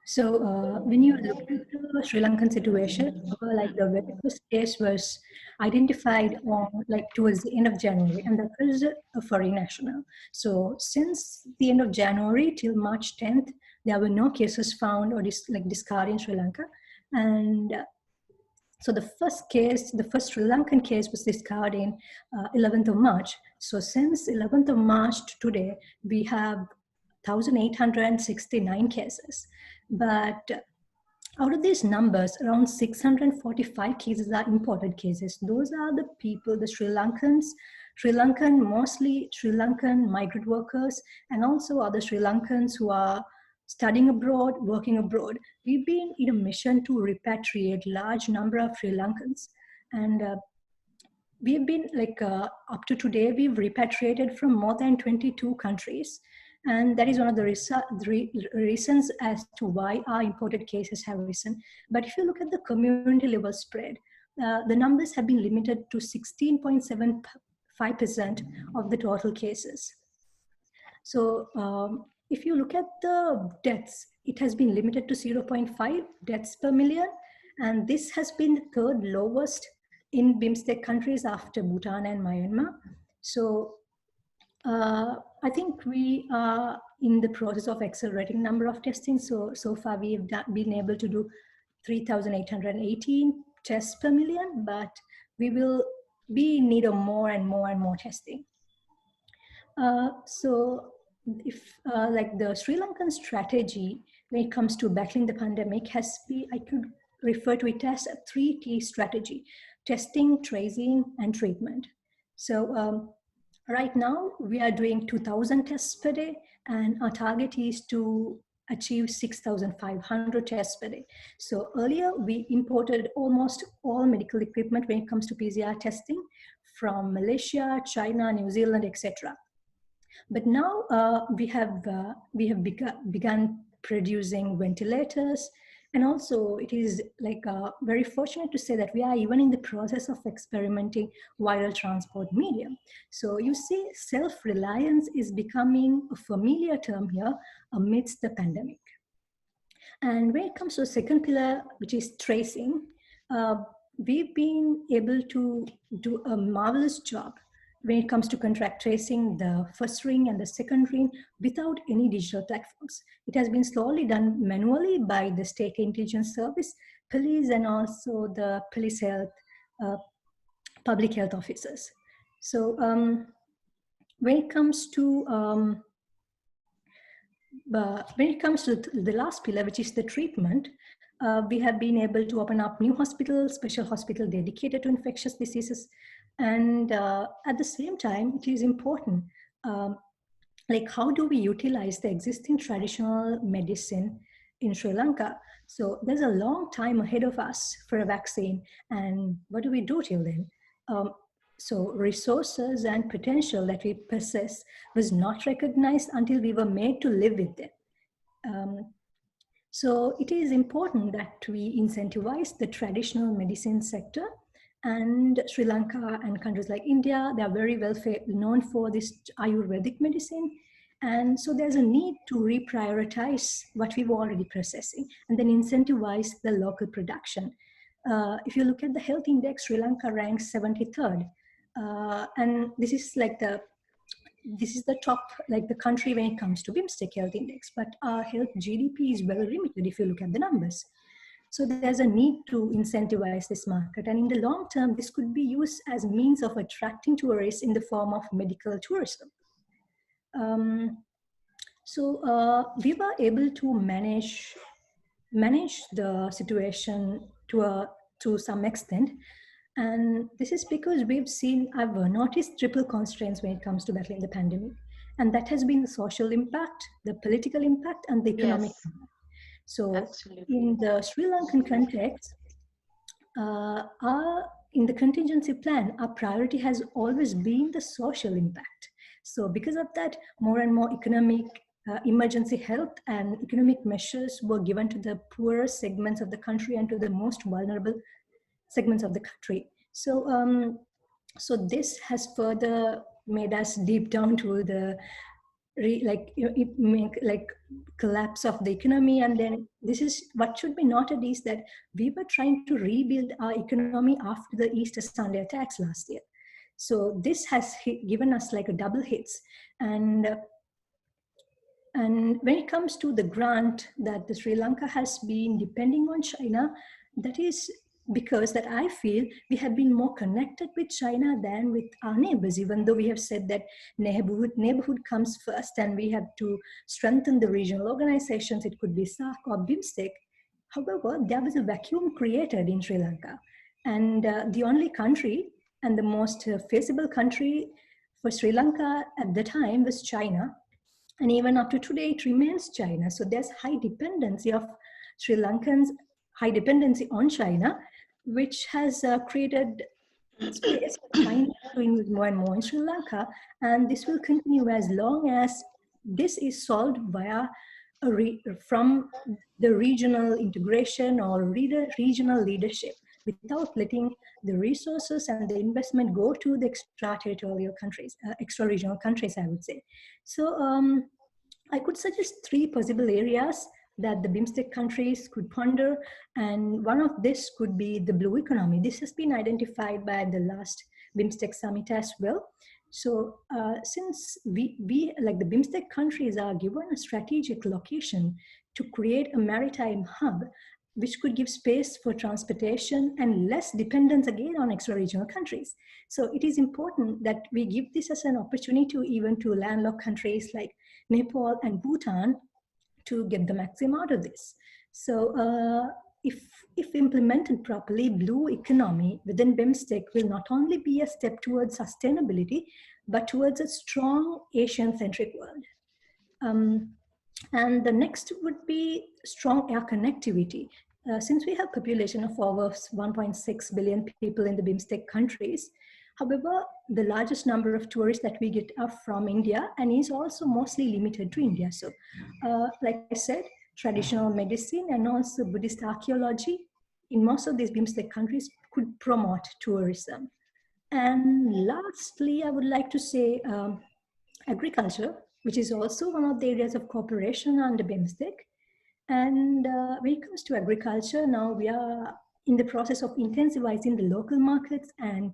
So when you look into the Sri Lankan situation, like the very first case was identified on towards the end of January, and that was a foreign national. So since the end of January till March 10th, there were no cases found or discarded in Sri Lanka, and so the first Sri Lankan case was discarded in 11th of March. So since 11th of March to today, we have 1,869 cases. But out of these numbers, around 645 cases are imported cases. Those are the people, the mostly Sri Lankan migrant workers, and also other Sri Lankans who are studying abroad, working abroad. We've been in a mission to repatriate large number of Sri Lankans, and we've been up to today, we've repatriated from more than 22 countries. And that is one of the reasons as to why our imported cases have risen. But if you look at the community level spread, the numbers have been limited to 16.75% of the total cases. So if you look at the deaths, it has been limited to 0.5 deaths per million. And this has been the third lowest in BIMSTEC countries after Bhutan and Myanmar. So I think we are in the process of accelerating number of testing. So far we have been able to do 3,818 tests per million, but we will be in need of more and more testing. So if the Sri Lankan strategy when it comes to battling the pandemic I could refer to it as a 3T strategy: testing, tracing, and treatment. So Right now, we are doing 2,000 tests per day, and our target is to achieve 6,500 tests per day. So earlier, we imported almost all medical equipment when it comes to PCR testing from Malaysia, China, New Zealand, etc. But now we have begun producing ventilators, and also it is like very fortunate to say that we are even in the process of experimenting viral transport medium. So you see, self-reliance is becoming a familiar term here amidst the pandemic. And when it comes to the second pillar, which is tracing, we've been able to do a marvelous job when it comes to contact tracing the first ring and the second ring without any digital platforms. It has been slowly done manually by the state intelligence service, police, and also the police health, public health officers. So when it comes to the last pillar, which is the treatment, we have been able to open up new hospitals, special hospital dedicated to infectious diseases. And at the same time, it is important, like how do we utilize the existing traditional medicine in Sri Lanka? So there's a long time ahead of us for a vaccine. And what do we do till then? So resources and potential that we possess was not recognized until we were made to live with them. So it is important that we incentivize the traditional medicine sector, and Sri Lanka and countries like India, they are very well known for this Ayurvedic medicine. And so there's a need to reprioritize what we were already processing and then incentivize the local production. If you look at the health index, Sri Lanka ranks 73rd. And this is the top, like the country when it comes to BIMSTEC health index, but our health GDP is very limited if you look at the numbers. So there's a need to incentivize this market. And in the long term, this could be used as a means of attracting tourists in the form of medical tourism. We were able to manage the situation to some extent. And this is because I've noticed triple constraints when it comes to battling the pandemic. And that has been the social impact, the political impact, and the economic impact. So in the Sri Lankan context, in the contingency plan, our priority has always been the social impact. So because of that, more and more economic emergency health and economic measures were given to the poorer segments of the country and to the most vulnerable segments of the country. So, so this has further made us deep down to the collapse of the economy. And then this is what should be noted is that we were trying to rebuild our economy after the Easter Sunday attacks last year. So this has given us like a double hits. And when it comes to the grant that the Sri Lanka has been depending on China, that is because that I feel we have been more connected with China than with our neighbors, even though we have said that neighborhood comes first and we have to strengthen the regional organizations. It could be SAARC or BIMSTEC. However, there was a vacuum created in Sri Lanka. And the only country and the most feasible country for Sri Lanka at the time was China. And even up to today, it remains China. So there's high dependency of Sri Lankans, high dependency on China, which has created space for China to invest more and more in Sri Lanka. And this will continue as long as this is solved via from the regional integration or regional leadership, without letting the resources and the investment go to the extraterritorial countries, extra-regional countries, I would say. So I could suggest 3 possible areas that the BIMSTEC countries could ponder, and one of this could be the blue economy. This has been identified by the last BIMSTEC summit as well. So since we like the BIMSTEC countries are given a strategic location to create a maritime hub, which could give space for transportation and less dependence again on extra-regional countries. So it is important that we give this as an opportunity even to landlocked countries like Nepal and Bhutan to get the maximum out of this. So if implemented properly, blue economy within BIMSTEC will not only be a step towards sustainability, but towards a strong Asian-centric world. And the next would be strong air connectivity. Since we have a population of over 1.6 billion people in the BIMSTEC countries, however, the largest number of tourists that we get are from India and is also mostly limited to India. So, like I said, traditional medicine and also Buddhist archaeology in most of these BIMSTEC countries could promote tourism. And lastly, I would like to say agriculture, which is also one of the areas of cooperation under BIMSTEC. And when it comes to agriculture, now we are in the process of intensifying the local markets and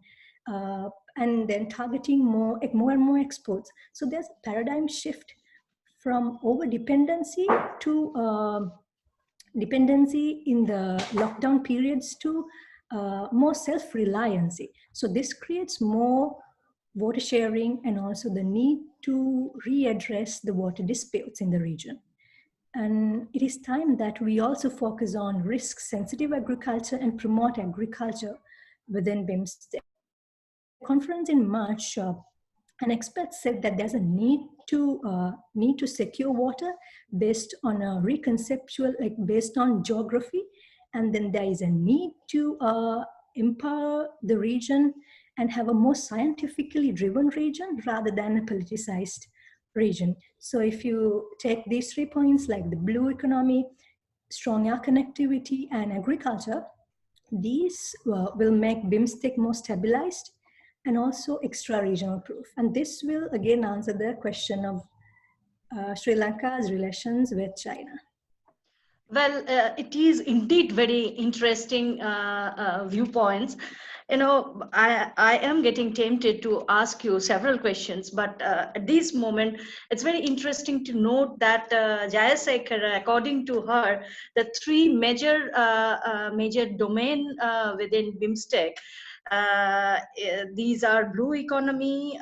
then targeting more and more exports. So there's a paradigm shift from over-dependency to dependency in the lockdown periods to more self-reliancy. So this creates more water sharing and also the need to readdress the water disputes in the region. And it is time that we also focus on risk-sensitive agriculture and promote agriculture within BIMSTEC. Conference in March, an expert said that there's a need to secure water based on a reconceptual, like based on geography, and then there is a need to empower the region and have a more scientifically driven region rather than a politicized region. So if you take these 3 points, like the blue economy, strong air connectivity, and agriculture, these will make BIMSTEC more stabilized and also extra-regional proof. And this will again answer the question of Sri Lanka's relations with China. Well, it is indeed very interesting viewpoints. You know, I am getting tempted to ask you several questions, but at this moment, it's very interesting to note that Jayasekara, according to her, the three major domain within BIMSTEC, these are blue economy,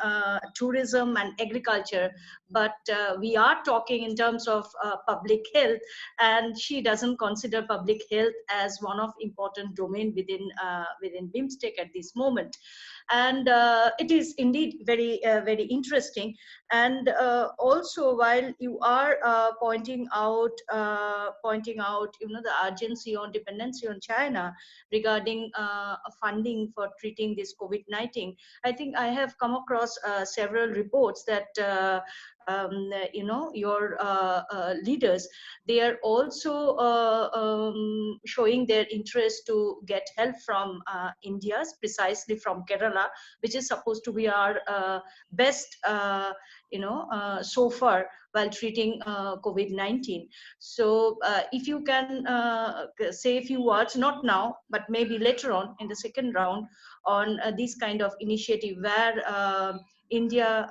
tourism, and agriculture. But we are talking in terms of public health, and she doesn't consider public health as one of important domain within BIMSTEC at this moment. And it is indeed very interesting. And also, while you are pointing out the urgency on dependency on China regarding funding for treating this COVID-19, I think I have come across several reports that your leaders, they are also showing their interest to get help from India, precisely from Kerala, which is supposed to be our best so far while treating COVID-19. So if you can say a few words, not now, but maybe later on in the second round, on this kind of initiative where India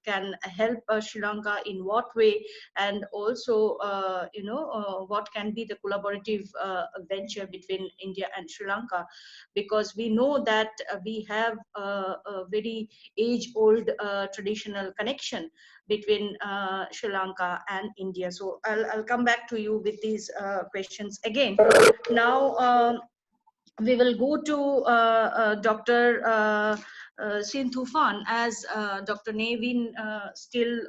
can help Sri Lanka in what way, and also what can be the collaborative venture between India and Sri Lanka, because we know that we have a very age-old traditional connection between Sri Lanka and India. So I'll come back to you with these questions again. Now we will go to Dr. Sinthuphan, as Dr. Nevin still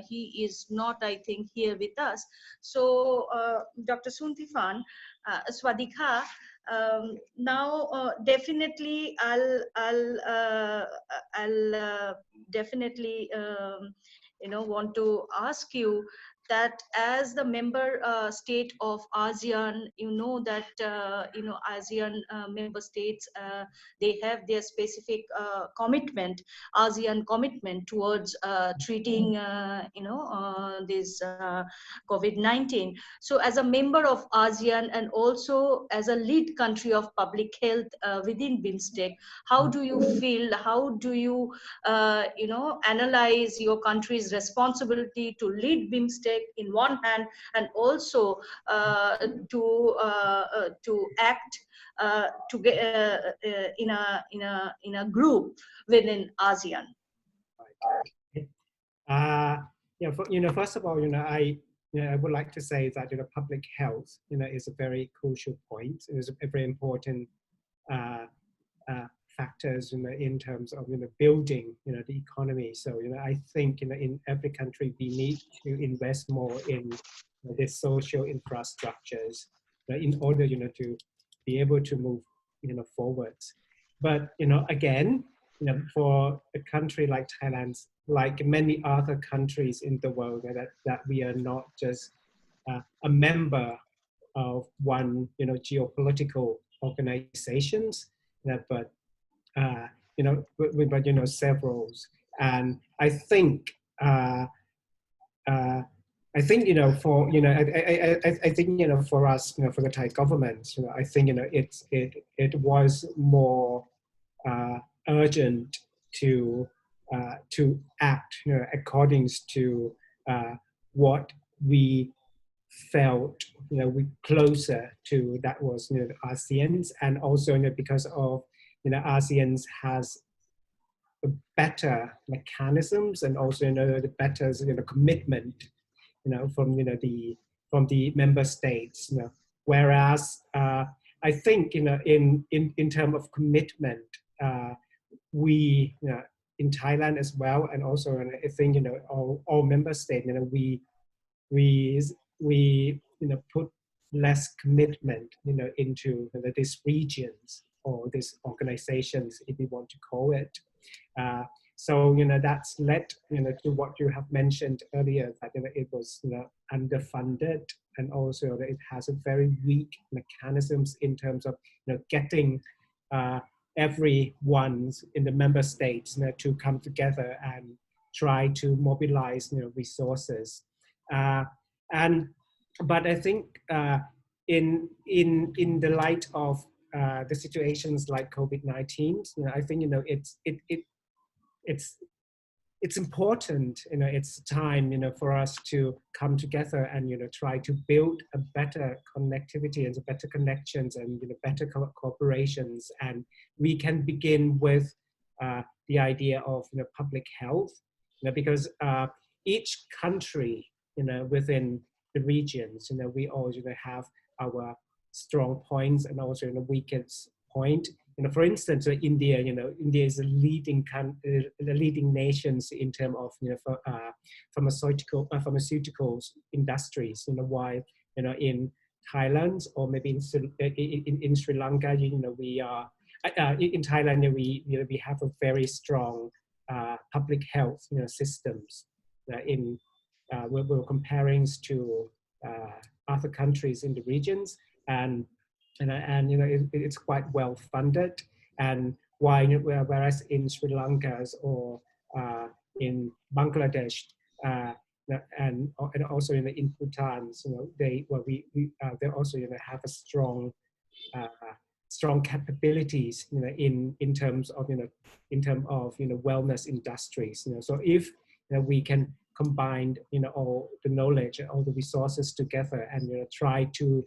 he is not, I think, here with us. So Dr. Sinthuphan, Swadika, now definitely I'll definitely want to ask you that as the member state of ASEAN, you know that ASEAN member states, they have their specific commitment, ASEAN commitment towards treating this COVID-19. So as a member of ASEAN and also as a lead country of public health within BIMSTEC, how do you feel, how do you analyze your country's responsibility to lead BIMSTEC in one hand, and also to act in a group within ASEAN? First of all, I would like to say that public health is a very crucial point. It is a very important factors, in terms of, building, the economy. So, I think, in every country, we need to invest more in the social infrastructures in order, to be able to move, forwards. But, again, for a country like Thailand, like many other countries in the world, that we are not just a member of one, geopolitical organizations, but several. And I think for I think for us, for the Thai government, I think it was more urgent to act according to what we felt we closer to, that was ASEAN's, and also because of ASEAN's has better mechanisms, and also the better commitment from the member states, whereas I think in terms of commitment, we in Thailand as well, and also I think all member states, we put less commitment into these regions or these organizations, if we want to call it. So that's led to what you have mentioned earlier, that it was underfunded, and also that it has a very weak mechanisms in terms of getting everyone in the member states to come together and try to mobilize resources. But I think in the light of the situations like COVID-19, I think it's important, it's time for us to come together and try to build a better connectivity and better connections and better cooperations, and we can begin with the idea of public health, because each country within the regions, we all have our strong points and also weakest point. For instance, India, India is a leading nations in terms of pharmaceuticals industries. While in Thailand, or maybe in Sri Lanka, we are in Thailand, we have a very strong public health systems in we're comparing to other countries in the regions, and it's quite well funded. And whereas in Sri Lanka or in Bangladesh and also in Bhutan, they also have a strong capabilities in terms of wellness industries. So if we can combine all the knowledge and all the resources together and try to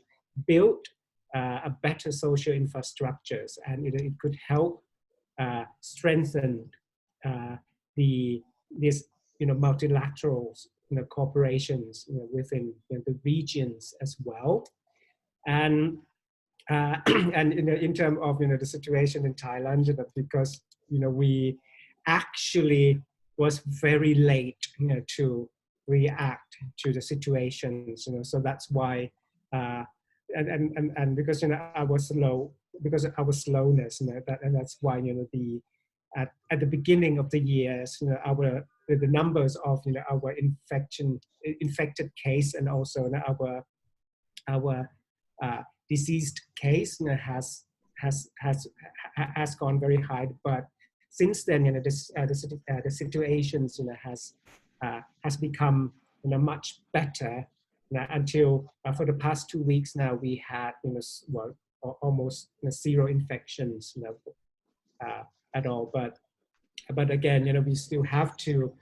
build a better social infrastructures, and it could help strengthen these multilateral corporations within the regions as well. And and in terms of the situation in Thailand, because we actually was very late to react to the situations, so that's why and because I was slow, because of our slowness, and that's why at the beginning of the years, the numbers of our infected case and also our diseased case has gone very high. But since then, the situations has become much better. Until for the past 2 weeks now, we had almost zero infections at all. But again, we still have to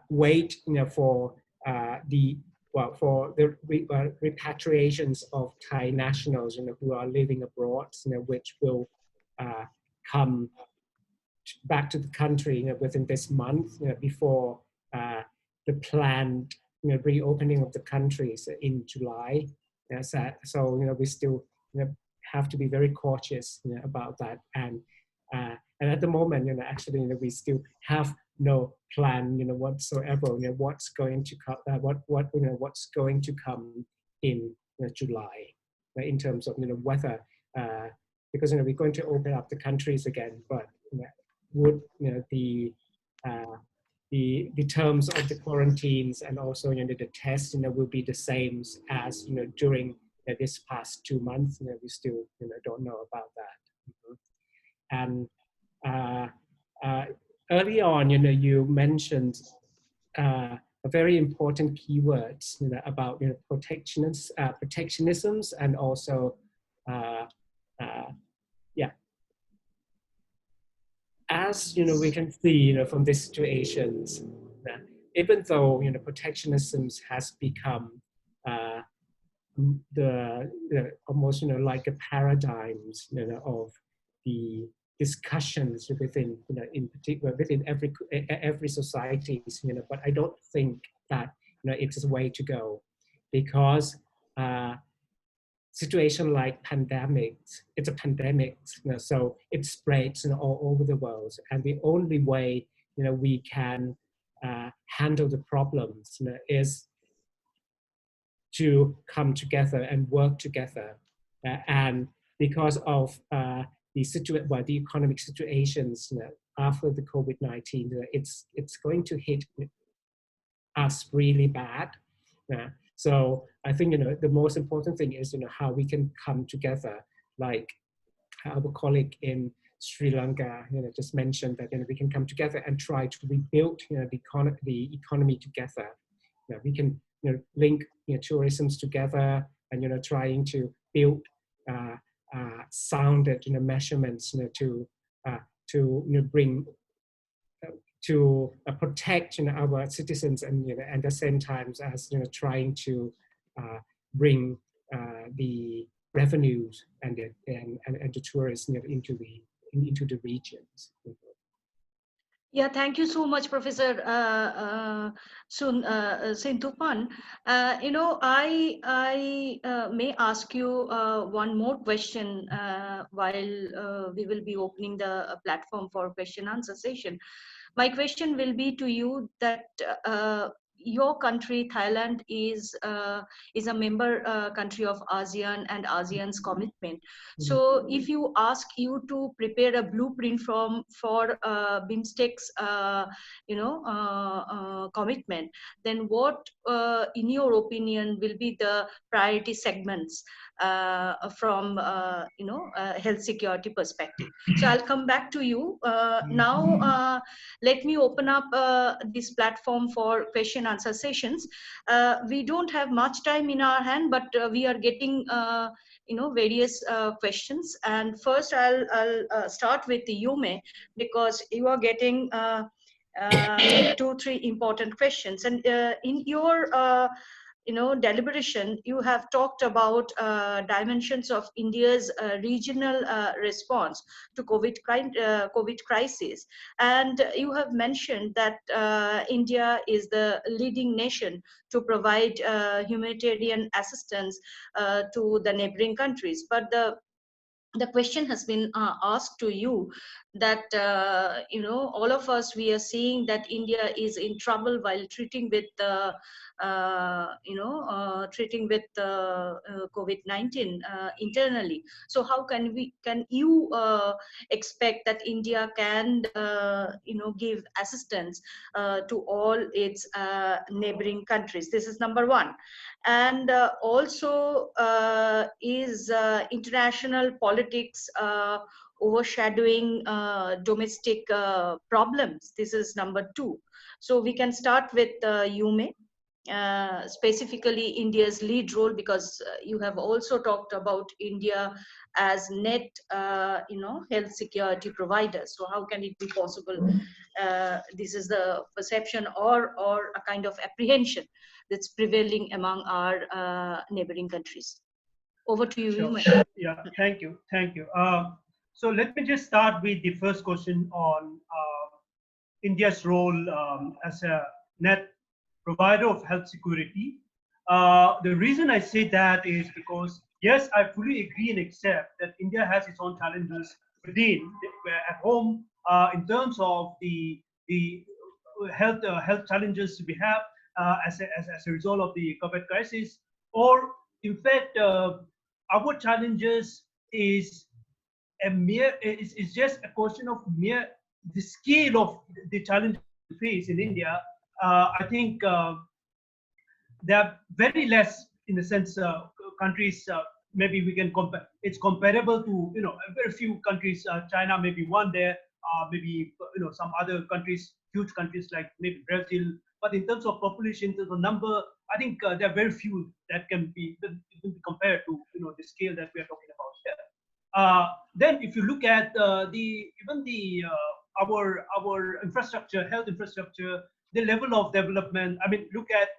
wait for the repatriations of Thai nationals who are living abroad, which will come back to the country within this month, before the planned reopening of the countries in July. So we still have to be very cautious about that. And And at the moment, actually, we still have no plan, whatsoever, what's going to come, what's going to come in July, in terms of, whether, because, we're going to open up the countries again, but would, the terms of the quarantines and also, the tests, will be the same as, during this past 2 months. We still, don't know about that. And early on, you mentioned a very important keywords, about protectionisms and also, as we can see, from these situations, even though protectionism has become the almost like a paradigms of the discussions within in particular within every society, but I don't think that it's a way to go, because situation like pandemics, it's a pandemic, so it spreads all over the world, and the only way we can handle the problems is to come together and work together, and because of the economic situations after the COVID-19, it's going to hit us really bad. So I think the most important thing is how we can come together, like our colleague in Sri Lanka just mentioned that we can come together and try to rebuild the economy together. We can link tourisms together and trying to build sounded measurements to bring to protect our citizens, and at the same time as trying to bring the revenues and the tourists into the regions. Yeah, thank you so much, Professor Sinthuphan. I may ask you one more question while we will be opening the platform for question answer session. My question will be to you that your country, Thailand, is a member country of ASEAN and ASEAN's commitment. So if you ask you to prepare a blueprint for BIMSTEC's commitment, then what, in your opinion, will be the priority segments from health security perspective? So I'll come back to you now. Let me open up this platform for question answer sessions. We don't have much time in our hand, but we are getting various questions. And first I'll start with the Yhome, because you are getting 2-3 important questions. And in your deliberation, you have talked about dimensions of India's regional response to COVID crisis, and you have mentioned that India is the leading nation to provide humanitarian assistance to the neighboring countries. But the question has been asked to you that all of us, we are seeing that India is in trouble while treating with COVID-19 internally. So how can you expect that India can give assistance to all its neighboring countries? This is number one. And also, is international politics overshadowing domestic problems? This is number two. So we can start with Yhome, specifically India's lead role, because you have also talked about India as net health security provider. So how can it be possible? This is the perception or a kind of apprehension that's prevailing among our neighboring countries. Over to you. Sure. Yeah, thank you. So let me just start with the first question on India's role as a net provider of health security. The reason I say that is because, yes, I fully agree and accept that India has its own challenges within at home in terms of the health challenges we have as a result of the COVID crisis, or in fact our challenges is is just a question of mere the scale of the challenge we face in India. I think they are very less in the sense countries. Maybe we can compare. It's comparable to very few countries. China maybe one there. Maybe some other countries, huge countries like maybe Brazil. But in terms of population, in terms of number, I think there are very few that can be compared to the scale that we are talking about here. Then, if you look at our infrastructure, health infrastructure, the level of development. I mean, look at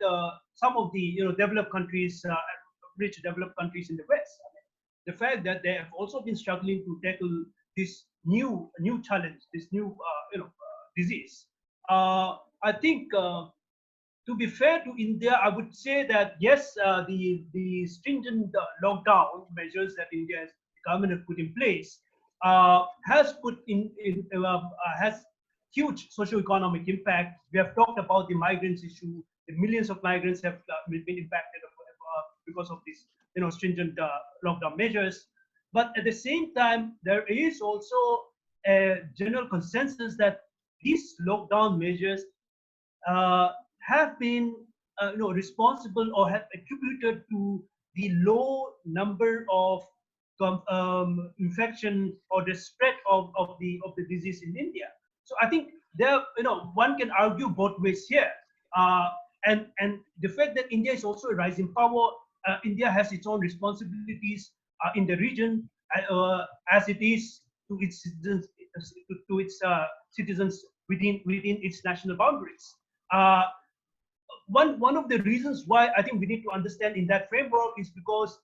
some of the developed countries, rich developed countries in the West. I mean, the fact that they have also been struggling to tackle this new challenge, this new disease. I think to be fair to India, I would say that yes, the stringent lockdown measures that India's government has put in place has huge socio-economic impact. We have talked about the migrants issue. The millions of migrants have been impacted because of these stringent lockdown measures. But at the same time, there is also a general consensus that these lockdown measures have been responsible or have attributed to the low number of infection or the spread of the disease in India. So I think there, one can argue both ways here. And the fact that India is also a rising power, India has its own responsibilities in the region as it is to its citizens within its national boundaries. One of the reasons why I think we need to understand in that framework is because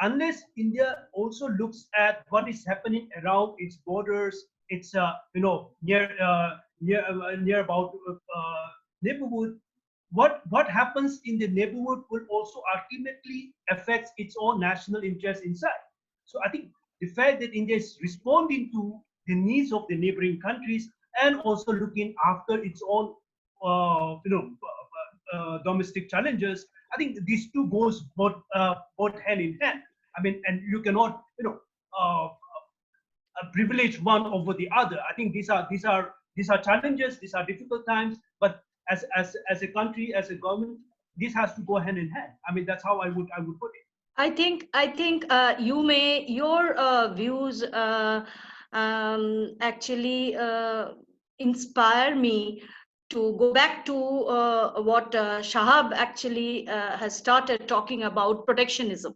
unless India also looks at what is happening around its borders, its near about neighborhood, what happens in the neighborhood will also ultimately affect its own national interest inside. So I think the fact that India is responding to the needs of the neighboring countries and also looking after its own domestic challenges, I think these two goes both hand in hand. I mean, and you cannot privilege one over the other. I think these are challenges, these are difficult times, but as a country, as a government, this has to go hand in hand. I mean, that's how I would put it. I think Yhome, your views actually inspire me to go back to what Shahab actually has started talking about protectionism,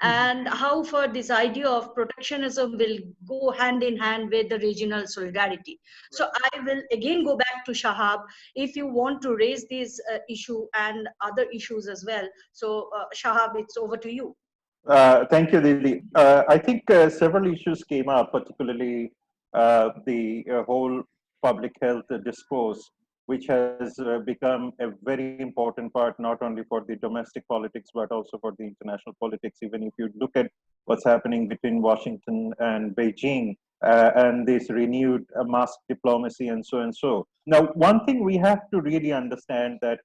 and how far this idea of protectionism will go hand in hand with the regional solidarity. So I will again go back to Shahab if you want to raise this issue and other issues as well. So Shahab, it's over to you. Thank you, Didi. I think several issues came up, particularly the whole public health discourse, which has become a very important part, not only for the domestic politics, but also for the international politics. Even if you look at what's happening between Washington and Beijing, and this renewed mask diplomacy and so and so. Now, one thing we have to really understand that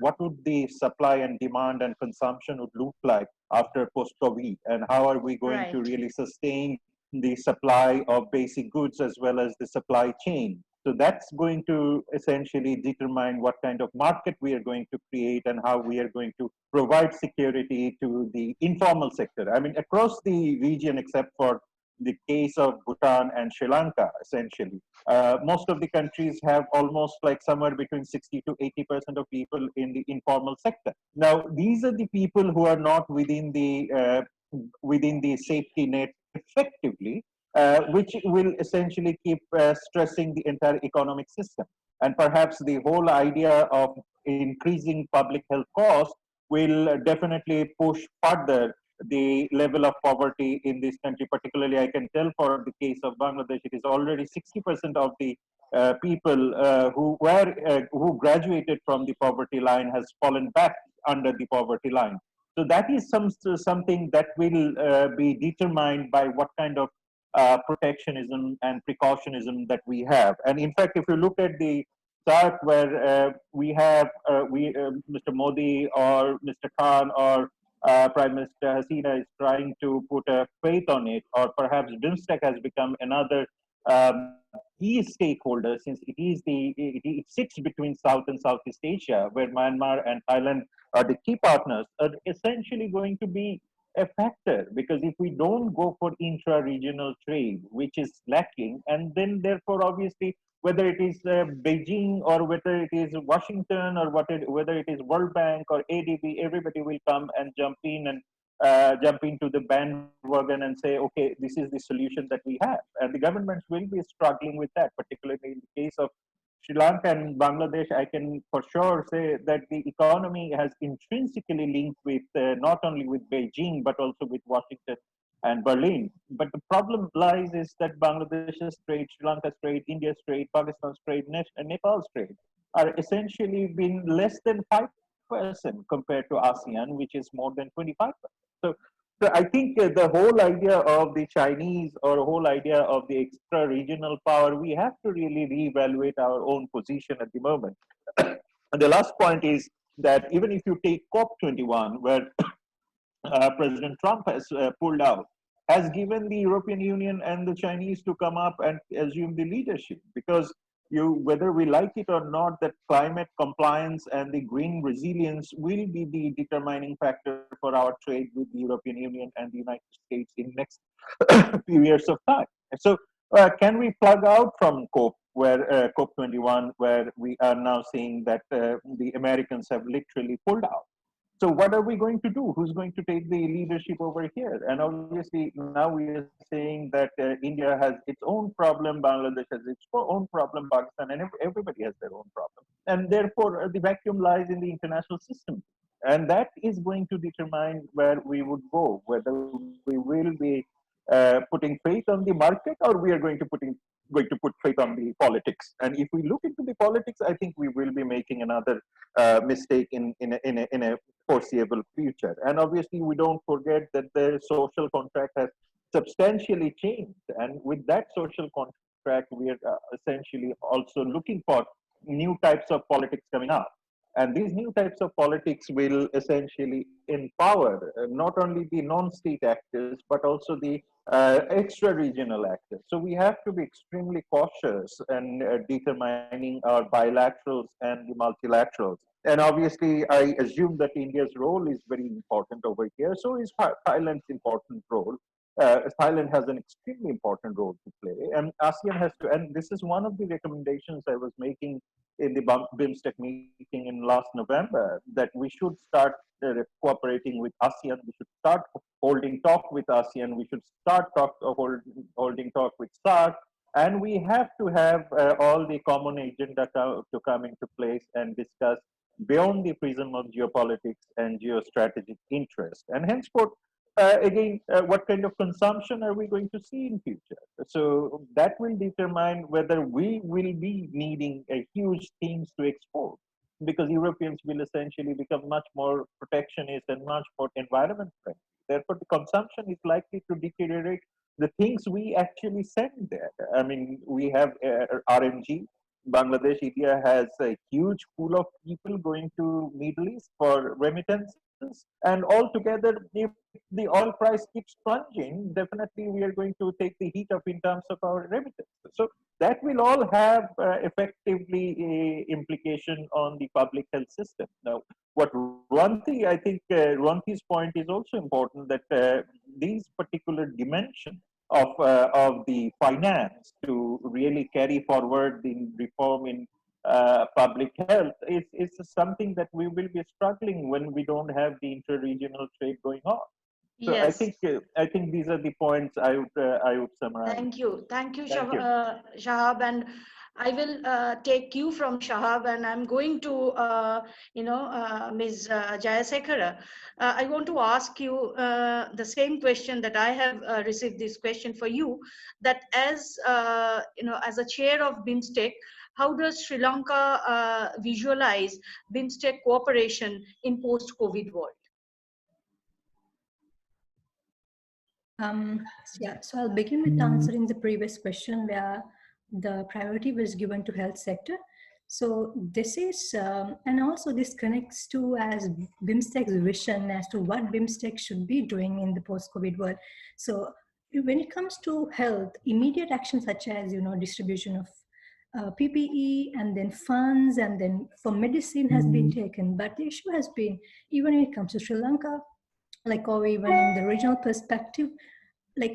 what would the supply and demand and consumption would look like after post-COVID, and how are we going to really sustain the supply of basic goods as well as the supply chain. So that's going to essentially determine what kind of market we are going to create and how we are going to provide security to the informal sector. I mean, across the region, except for the case of Bhutan and Sri Lanka, essentially, most of the countries have almost like somewhere between 60 to 80% of people in the informal sector. Now, these are the people who are not within the safety net effectively, which will essentially keep stressing the entire economic system. And perhaps the whole idea of increasing public health costs will definitely push further the level of poverty in this country. Particularly, I can tell for the case of Bangladesh, it is already 60% of the people who graduated from the poverty line has fallen back under the poverty line. So that is something that will be determined by what kind of protectionism and precautionism that we have. And in fact, if you look at the chart where we have Mr. Modi or Mr. Khan or Prime Minister Hasina is trying to put a faith on it, or perhaps BIMSTEC has become another key stakeholder, since it sits between South and Southeast Asia, where Myanmar and Thailand are the key partners, are essentially going to be a factor, because if we don't go for intra-regional trade, which is lacking, and then therefore obviously whether it is Beijing or whether it is Washington or whether it is World Bank or ADB, everybody will come and jump in and jump into the bandwagon and say, okay, this is the solution that we have. And the governments will be struggling with that, particularly in the case of Sri Lanka and Bangladesh. I can for sure say that the economy has intrinsically linked with not only with Beijing, but also with Washington and Berlin. But the problem lies is that Bangladesh's trade, Sri Lanka's trade, India's trade, Pakistan's trade, and Nepal's trade are essentially been less than 5% compared to ASEAN, which is more than 25%. So I think the whole idea of the Chinese or the whole idea of the extra regional power, we have to really reevaluate our own position at the moment. And the last point is that even if you take COP21, where President Trump has pulled out, has given the European Union and the Chinese to come up and assume the leadership, because whether we like it or not, that climate compliance and the green resilience will be the determining factor for our trade with the European Union and the United States in next few years of time. So can we plug out from COP21, where we are now seeing that the Americans have literally pulled out? So what are we going to do? Who's going to take the leadership over here? And obviously now we are saying that India has its own problem, Bangladesh has its own problem, Pakistan, and everybody has their own problem. And therefore the vacuum lies in the international system. And that is going to determine where we would go, whether we will be putting faith on the market, or we are going to put faith on the politics. And if we look into the politics, I think we will be making another mistake in a foreseeable future. And obviously, we don't forget that the social contract has substantially changed. And with that social contract, we are essentially also looking for new types of politics coming up. And these new types of politics will essentially empower not only the non-state actors, but also the extra-regional actors. So we have to be extremely cautious in determining our bilaterals and the multilaterals. And obviously, I assume that India's role is very important over here. So is Thailand's important role. Thailand has an extremely important role to play, and ASEAN has to. And this is one of the recommendations I was making in the BIMSTEC meeting in last November, that we should start cooperating with ASEAN. We should start holding talk with ASEAN. We should start holding talk with SAARC. And we have to have all the common agenda to come into place and discuss beyond the prism of geopolitics and geostrategic interest. And henceforth, again, what kind of consumption are we going to see in future? So that will determine whether we will be needing a huge things to export, because Europeans will essentially become much more protectionist and much more environment friendly. Therefore, the consumption is likely to deteriorate the things we actually send there. I mean, we have RMG. Bangladesh, India has a huge pool of people going to Middle East for remittances. And altogether, if the oil price keeps plunging, definitely we are going to take the heat up in terms of our remittances. So that will all have effectively implication on the public health system. Now, what Ruwanthi, I think Ruwanthi's point is also important, that these particular dimensions of the finance to really carry forward the reform in public health is something that we will be struggling when we don't have the inter-regional trade going on. So Yes. I think these are the points I would summarize. Thank you, Shahab, and I will take cue from Shahab, and I'm going to Ms. Jayasekara. I want to ask you the same question that I have received this question for you. That as as a chair of BIMSTEC, how does Sri Lanka visualize BIMSTEC cooperation in post-COVID world? So I'll begin with answering the previous question where the priority was given to health sector. So this is, and also this connects to as BIMSTEC's vision as to what BIMSTEC should be doing in the post-COVID world. So when it comes to health, immediate actions such as, distribution of PPE and then funds and then for medicine has been taken. But the issue has been, even when it comes to Sri Lanka, or even in the regional perspective,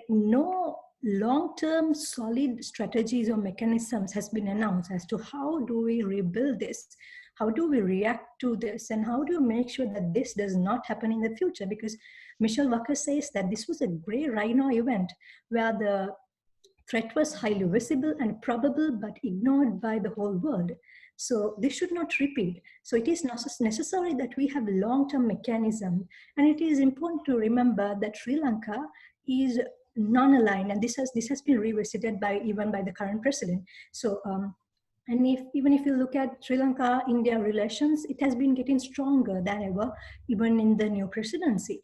no long-term solid strategies or mechanisms has been announced as to how do we rebuild this, how do we react to this, and how do you make sure that this does not happen in the future? Because Michelle Walker says that this was a grey rhino event where the threat was highly visible and probable but ignored by the whole world. So this should not repeat. So it is necessary that we have a long-term mechanism, and it is important to remember that Sri Lanka is non-aligned, and this has been revisited even by the current president. So and even if you look at Sri Lanka-India relations, it has been getting stronger than ever, even in the new presidency.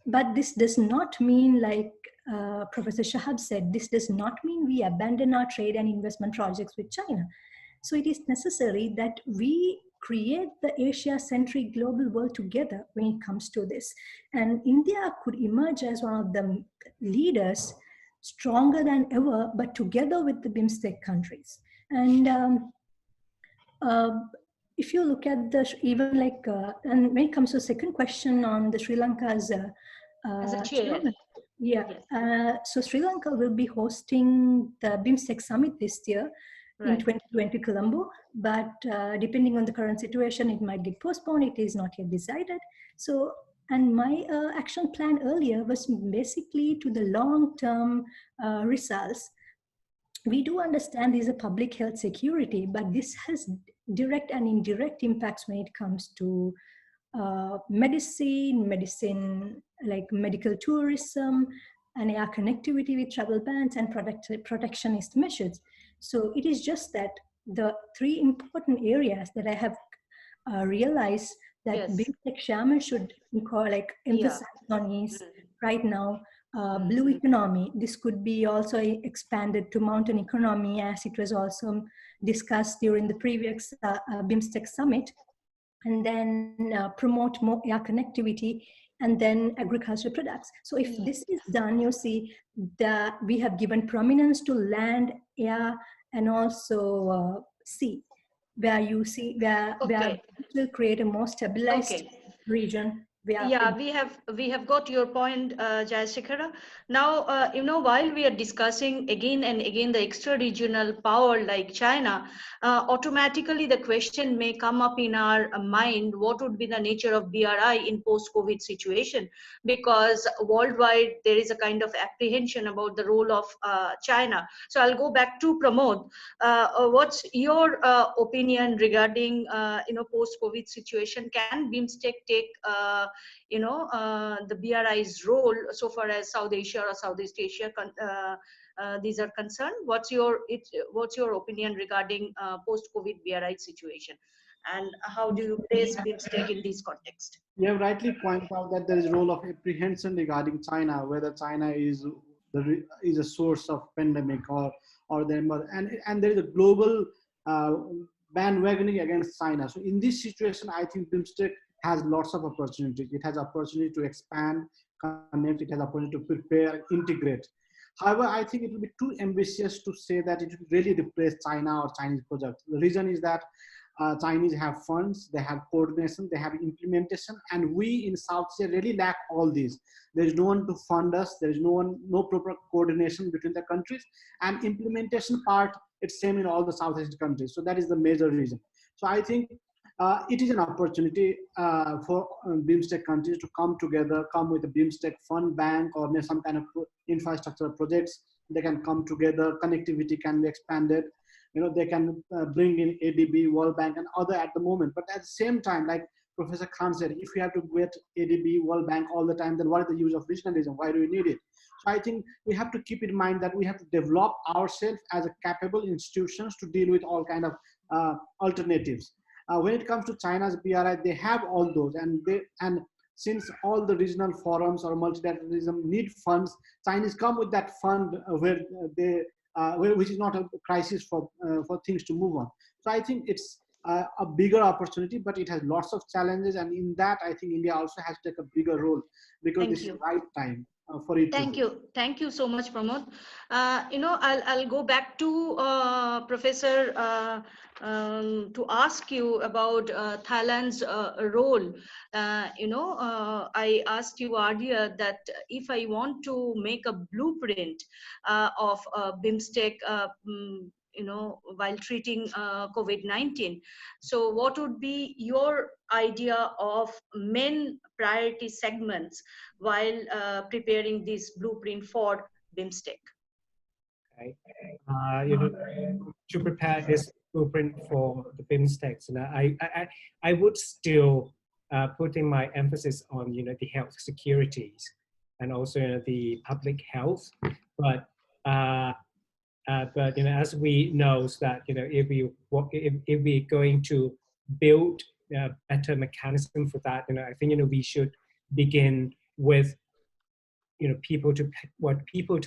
But this does not mean, like Professor Shahab said, this does not mean we abandon our trade and investment projects with China. So it is necessary that we create the Asia-centric global world together when it comes to this. And India could emerge as one of the leaders, stronger than ever, but together with the BIMSTEC countries. And if you look at and when it comes to the second question on the Sri Lanka's as a chair. So Sri Lanka will be hosting the BIMSTEC summit this year in 2020 Colombo, but depending on the current situation, it might get postponed. It is not yet decided. So, and my action plan earlier was basically to the long-term results. We do understand these are public health security, but this has direct and indirect impacts when it comes to medicine, like medical tourism, and air connectivity with travel bans and protectionist measures. So it is just that the three important areas that I have realized that BIMSTEC chairman should emphasize on is right now blue economy. This could be also expanded to mountain economy, as it was also discussed during the previous BIMSTEC summit, and then promote more air connectivity, and then agricultural products. So if this is done, you see that we have given prominence to land, air, and also sea, where you see where will create a more stabilized region. We have got your point, Jayasekara. Now, while we are discussing again and again the extra-regional power like China, automatically the question may come up in our mind, what would be the nature of BRI in post-COVID situation? Because worldwide, there is a kind of apprehension about the role of China. So I'll go back to Pramod. What's your opinion regarding, post-COVID situation? Can BIMSTEC take the BRI's role so far as South Asia or Southeast Asia these are concerned? What's your opinion regarding post-COVID BRI situation, and how do you place BIMSTEC in this context? You have rightly pointed out that there is a role of apprehension regarding China, whether China is a source of pandemic or and there is a global bandwagoning against China. So in this situation, I think BIMSTEC has lots of opportunities. It has opportunity to expand, connect, it has opportunity to prepare, integrate. However, I think it will be too ambitious to say that it will really replace China or Chinese projects. The reason is that Chinese have funds, they have coordination, they have implementation, and we in South Asia really lack all these. There is no one to fund us, there is no proper coordination between the countries, and implementation part, it's same in all the South Asian countries. So that is the major reason. So I think it is an opportunity for BIMSTEC countries to come together, come with a BIMSTEC fund bank or some kind of infrastructure projects. They can come together, connectivity can be expanded. They can bring in ADB, World Bank, and other at the moment. But at the same time, like Professor Khan said, if we have to get ADB, World Bank all the time, then what is the use of regionalism? Why do we need it? So I think we have to keep in mind that we have to develop ourselves as a capable institutions to deal with all kind of alternatives. When it comes to China's BRI, they have all those, and since all the regional forums or multilateralism need funds, Chinese come with that fund where they, which is not a crisis for things to move on. So I think it's a bigger opportunity, but it has lots of challenges, and in that I think India also has to take a bigger role, because this is the right time for it. Thank you so much, Pramod. I'll go back to Professor to ask you about Thailand's role. I asked you earlier that if I want to make a blueprint of BIMSTEC, while treating COVID-19. So what would be your idea of main priority segments while preparing this blueprint for BIMSTEC? Okay. To prepare this blueprint for the BIMSTECs, I would still putting my emphasis on the health securities and also the public health, but as we know that if we're going to build a better mechanism for that, I think we should begin with people to people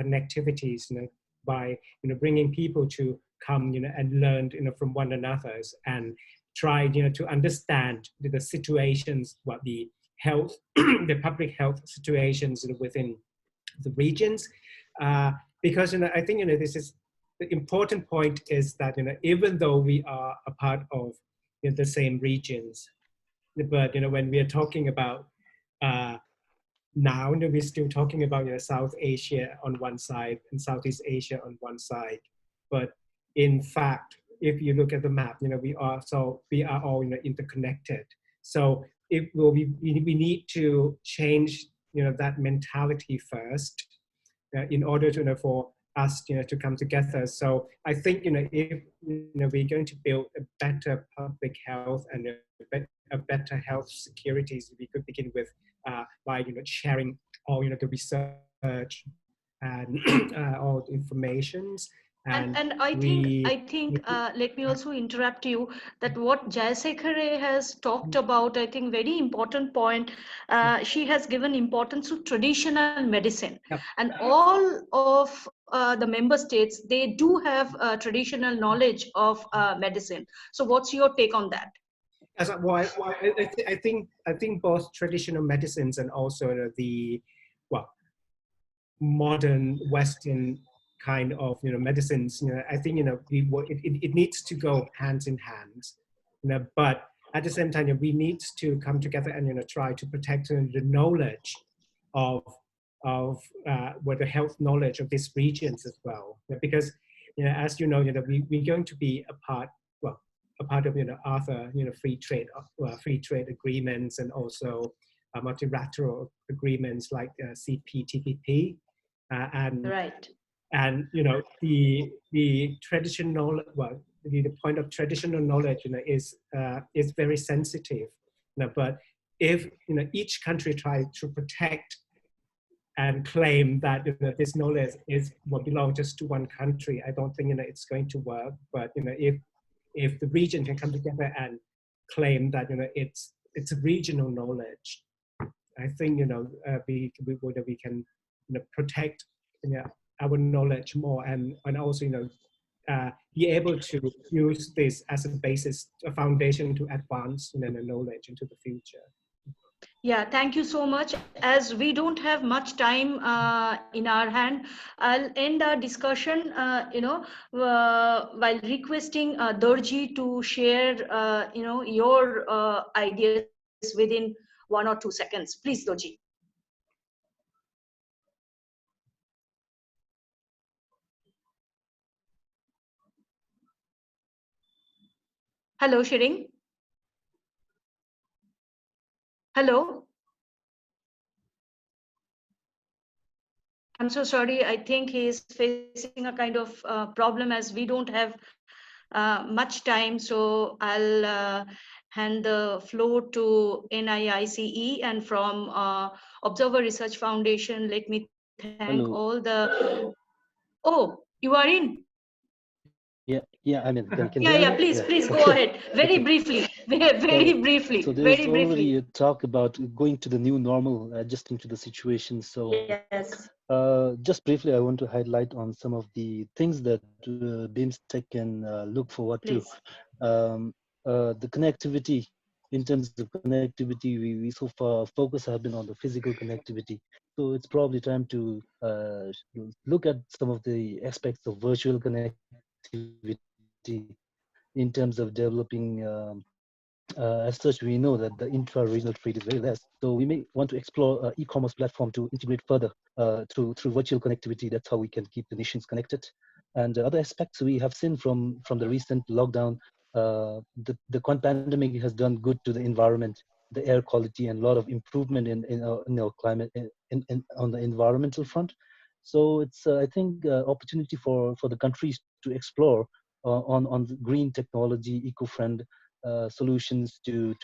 connectivities, by bringing people to come and learn from one another and try to understand the situations, what the health the public health situations within the regions. Because I think this is the important point, is that even though we are a part of the same regions, but when we are talking about now, we're still talking about South Asia on one side and Southeast Asia on one side, but in fact, if you look at the map, we are all interconnected. So we need to change that mentality first, in order to for us to come together. So I think if we're going to build a better public health and a better health securities, we could begin with by sharing all the research and all the informations. And I think let me also interrupt you, that what Jayasekara has talked about, I think very important point. She has given importance to traditional medicine. Yep. And all of the member states, they do have traditional knowledge of medicine. So what's your take on that? I think both traditional medicines and also the modern Western kind of medicines, I think it needs to go hands in hands, but at the same time we need to come together and try to protect the knowledge of the health knowledge of these regions as well, because as we're going to be a part of other free trade agreements, and also multilateral agreements like CPTPP, and right. And the traditional, the point of traditional knowledge is very sensitive. But if each country tries to protect and claim that this knowledge is what belongs just to one country, I don't think it's going to work. But if the region can come together and claim that it's a regional knowledge, I think we can protect our knowledge more, and also be able to use this as a basis, a foundation to advance the knowledge into the future. Yeah, thank you so much. As we don't have much time in our hand, I'll end our discussion while requesting Dorji to share your ideas within 1 or 2 seconds. Please, Dorji. Hello, Tshering. Hello. I'm so sorry. I think he is facing a kind of problem, as we don't have much time. So I'll hand the floor to NIICE, and from Observer Research Foundation, let me thank all the... Oh, you are in? Yeah. I mean, can you Yeah, hear yeah. me? Please, Yeah. please go ahead. Very Okay. briefly. Very briefly. So there's Very already briefly. a talk about going to the new normal, adjusting to the situation. So Yes. just briefly, I want to highlight on some of the things that BIMSTEC can look forward to. Please. The connectivity, in terms of connectivity, we so far focus have been on the physical connectivity. So it's probably time to look at some of the aspects of virtual connectivity in terms of developing as such, we know that the intra-regional trade is very less. So we may want to explore an e-commerce platform to integrate further through virtual connectivity. That's how we can keep the nations connected. And other aspects we have seen from the recent lockdown, the pandemic has done good to the environment, the air quality, and a lot of improvement in our climate on the environmental front. So it's I think opportunity for the countries to explore on the green technology, eco-friendly solutions to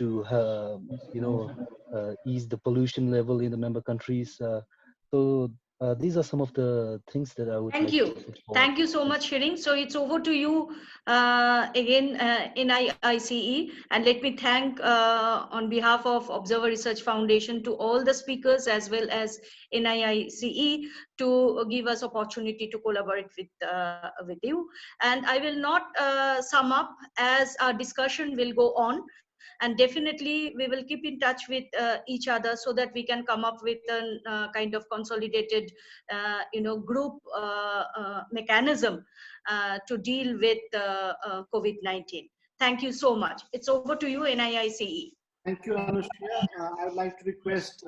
ease the pollution level in the member countries. So these are some of the things that I would Thank like to you. put forward. Thank you so much, Tshering. So it's over to you again, NIICE. And let me thank on behalf of Observer Research Foundation to all the speakers as well as NIICE to give us opportunity to collaborate with you. And I will not sum up as our discussion will go on. And definitely we will keep in touch with each other so that we can come up with a kind of consolidated group mechanism to deal with COVID-19. Thank you so much. It's over to you, NIICE. Thank you, Anasua. I would like to request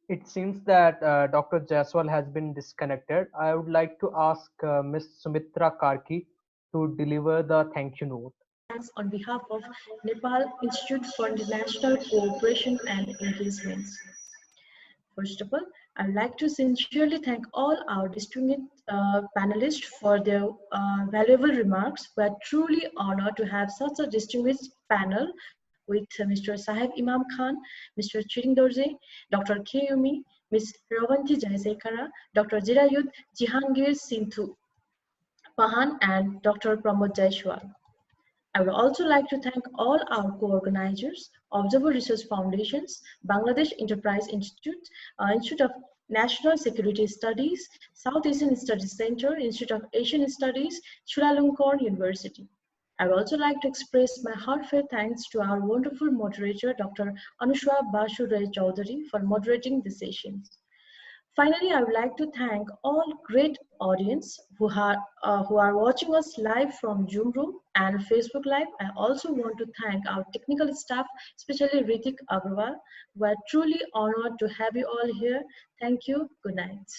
It seems that Dr. Jaiswal has been disconnected. I would like to ask Ms. Sumitra Karki to deliver the thank you note. Thanks on behalf of Nepal Institute for International Cooperation and Engagements. First of all, I'd like to sincerely thank all our distinguished panelists for their valuable remarks. We are truly honored to have such a distinguished panel with Mr. Shahab Imam Khan, Mr. Tshering Dorji, Dr. Yhome, Ms. Ruwanthi Jayasekara, Dr. Jirayudh Jihangir Sinthuphan, and Dr. Pramod Jaiswal. I would also like to thank all our co-organizers, Observer Research Foundations, Bangladesh Enterprise Institute, Institute of National Security Studies, South Asian Studies Center, Institute of Asian Studies, Chulalongkorn University. I would also like to express my heartfelt thanks to our wonderful moderator, Dr. Anasua Basu Chaudhury, for moderating the sessions. Finally, I would like to thank all great audience who are watching us live from Zoom room and Facebook Live. I also want to thank our technical staff, especially Ritik Agarwal. We are truly honored to have you all here. Thank you. Good night.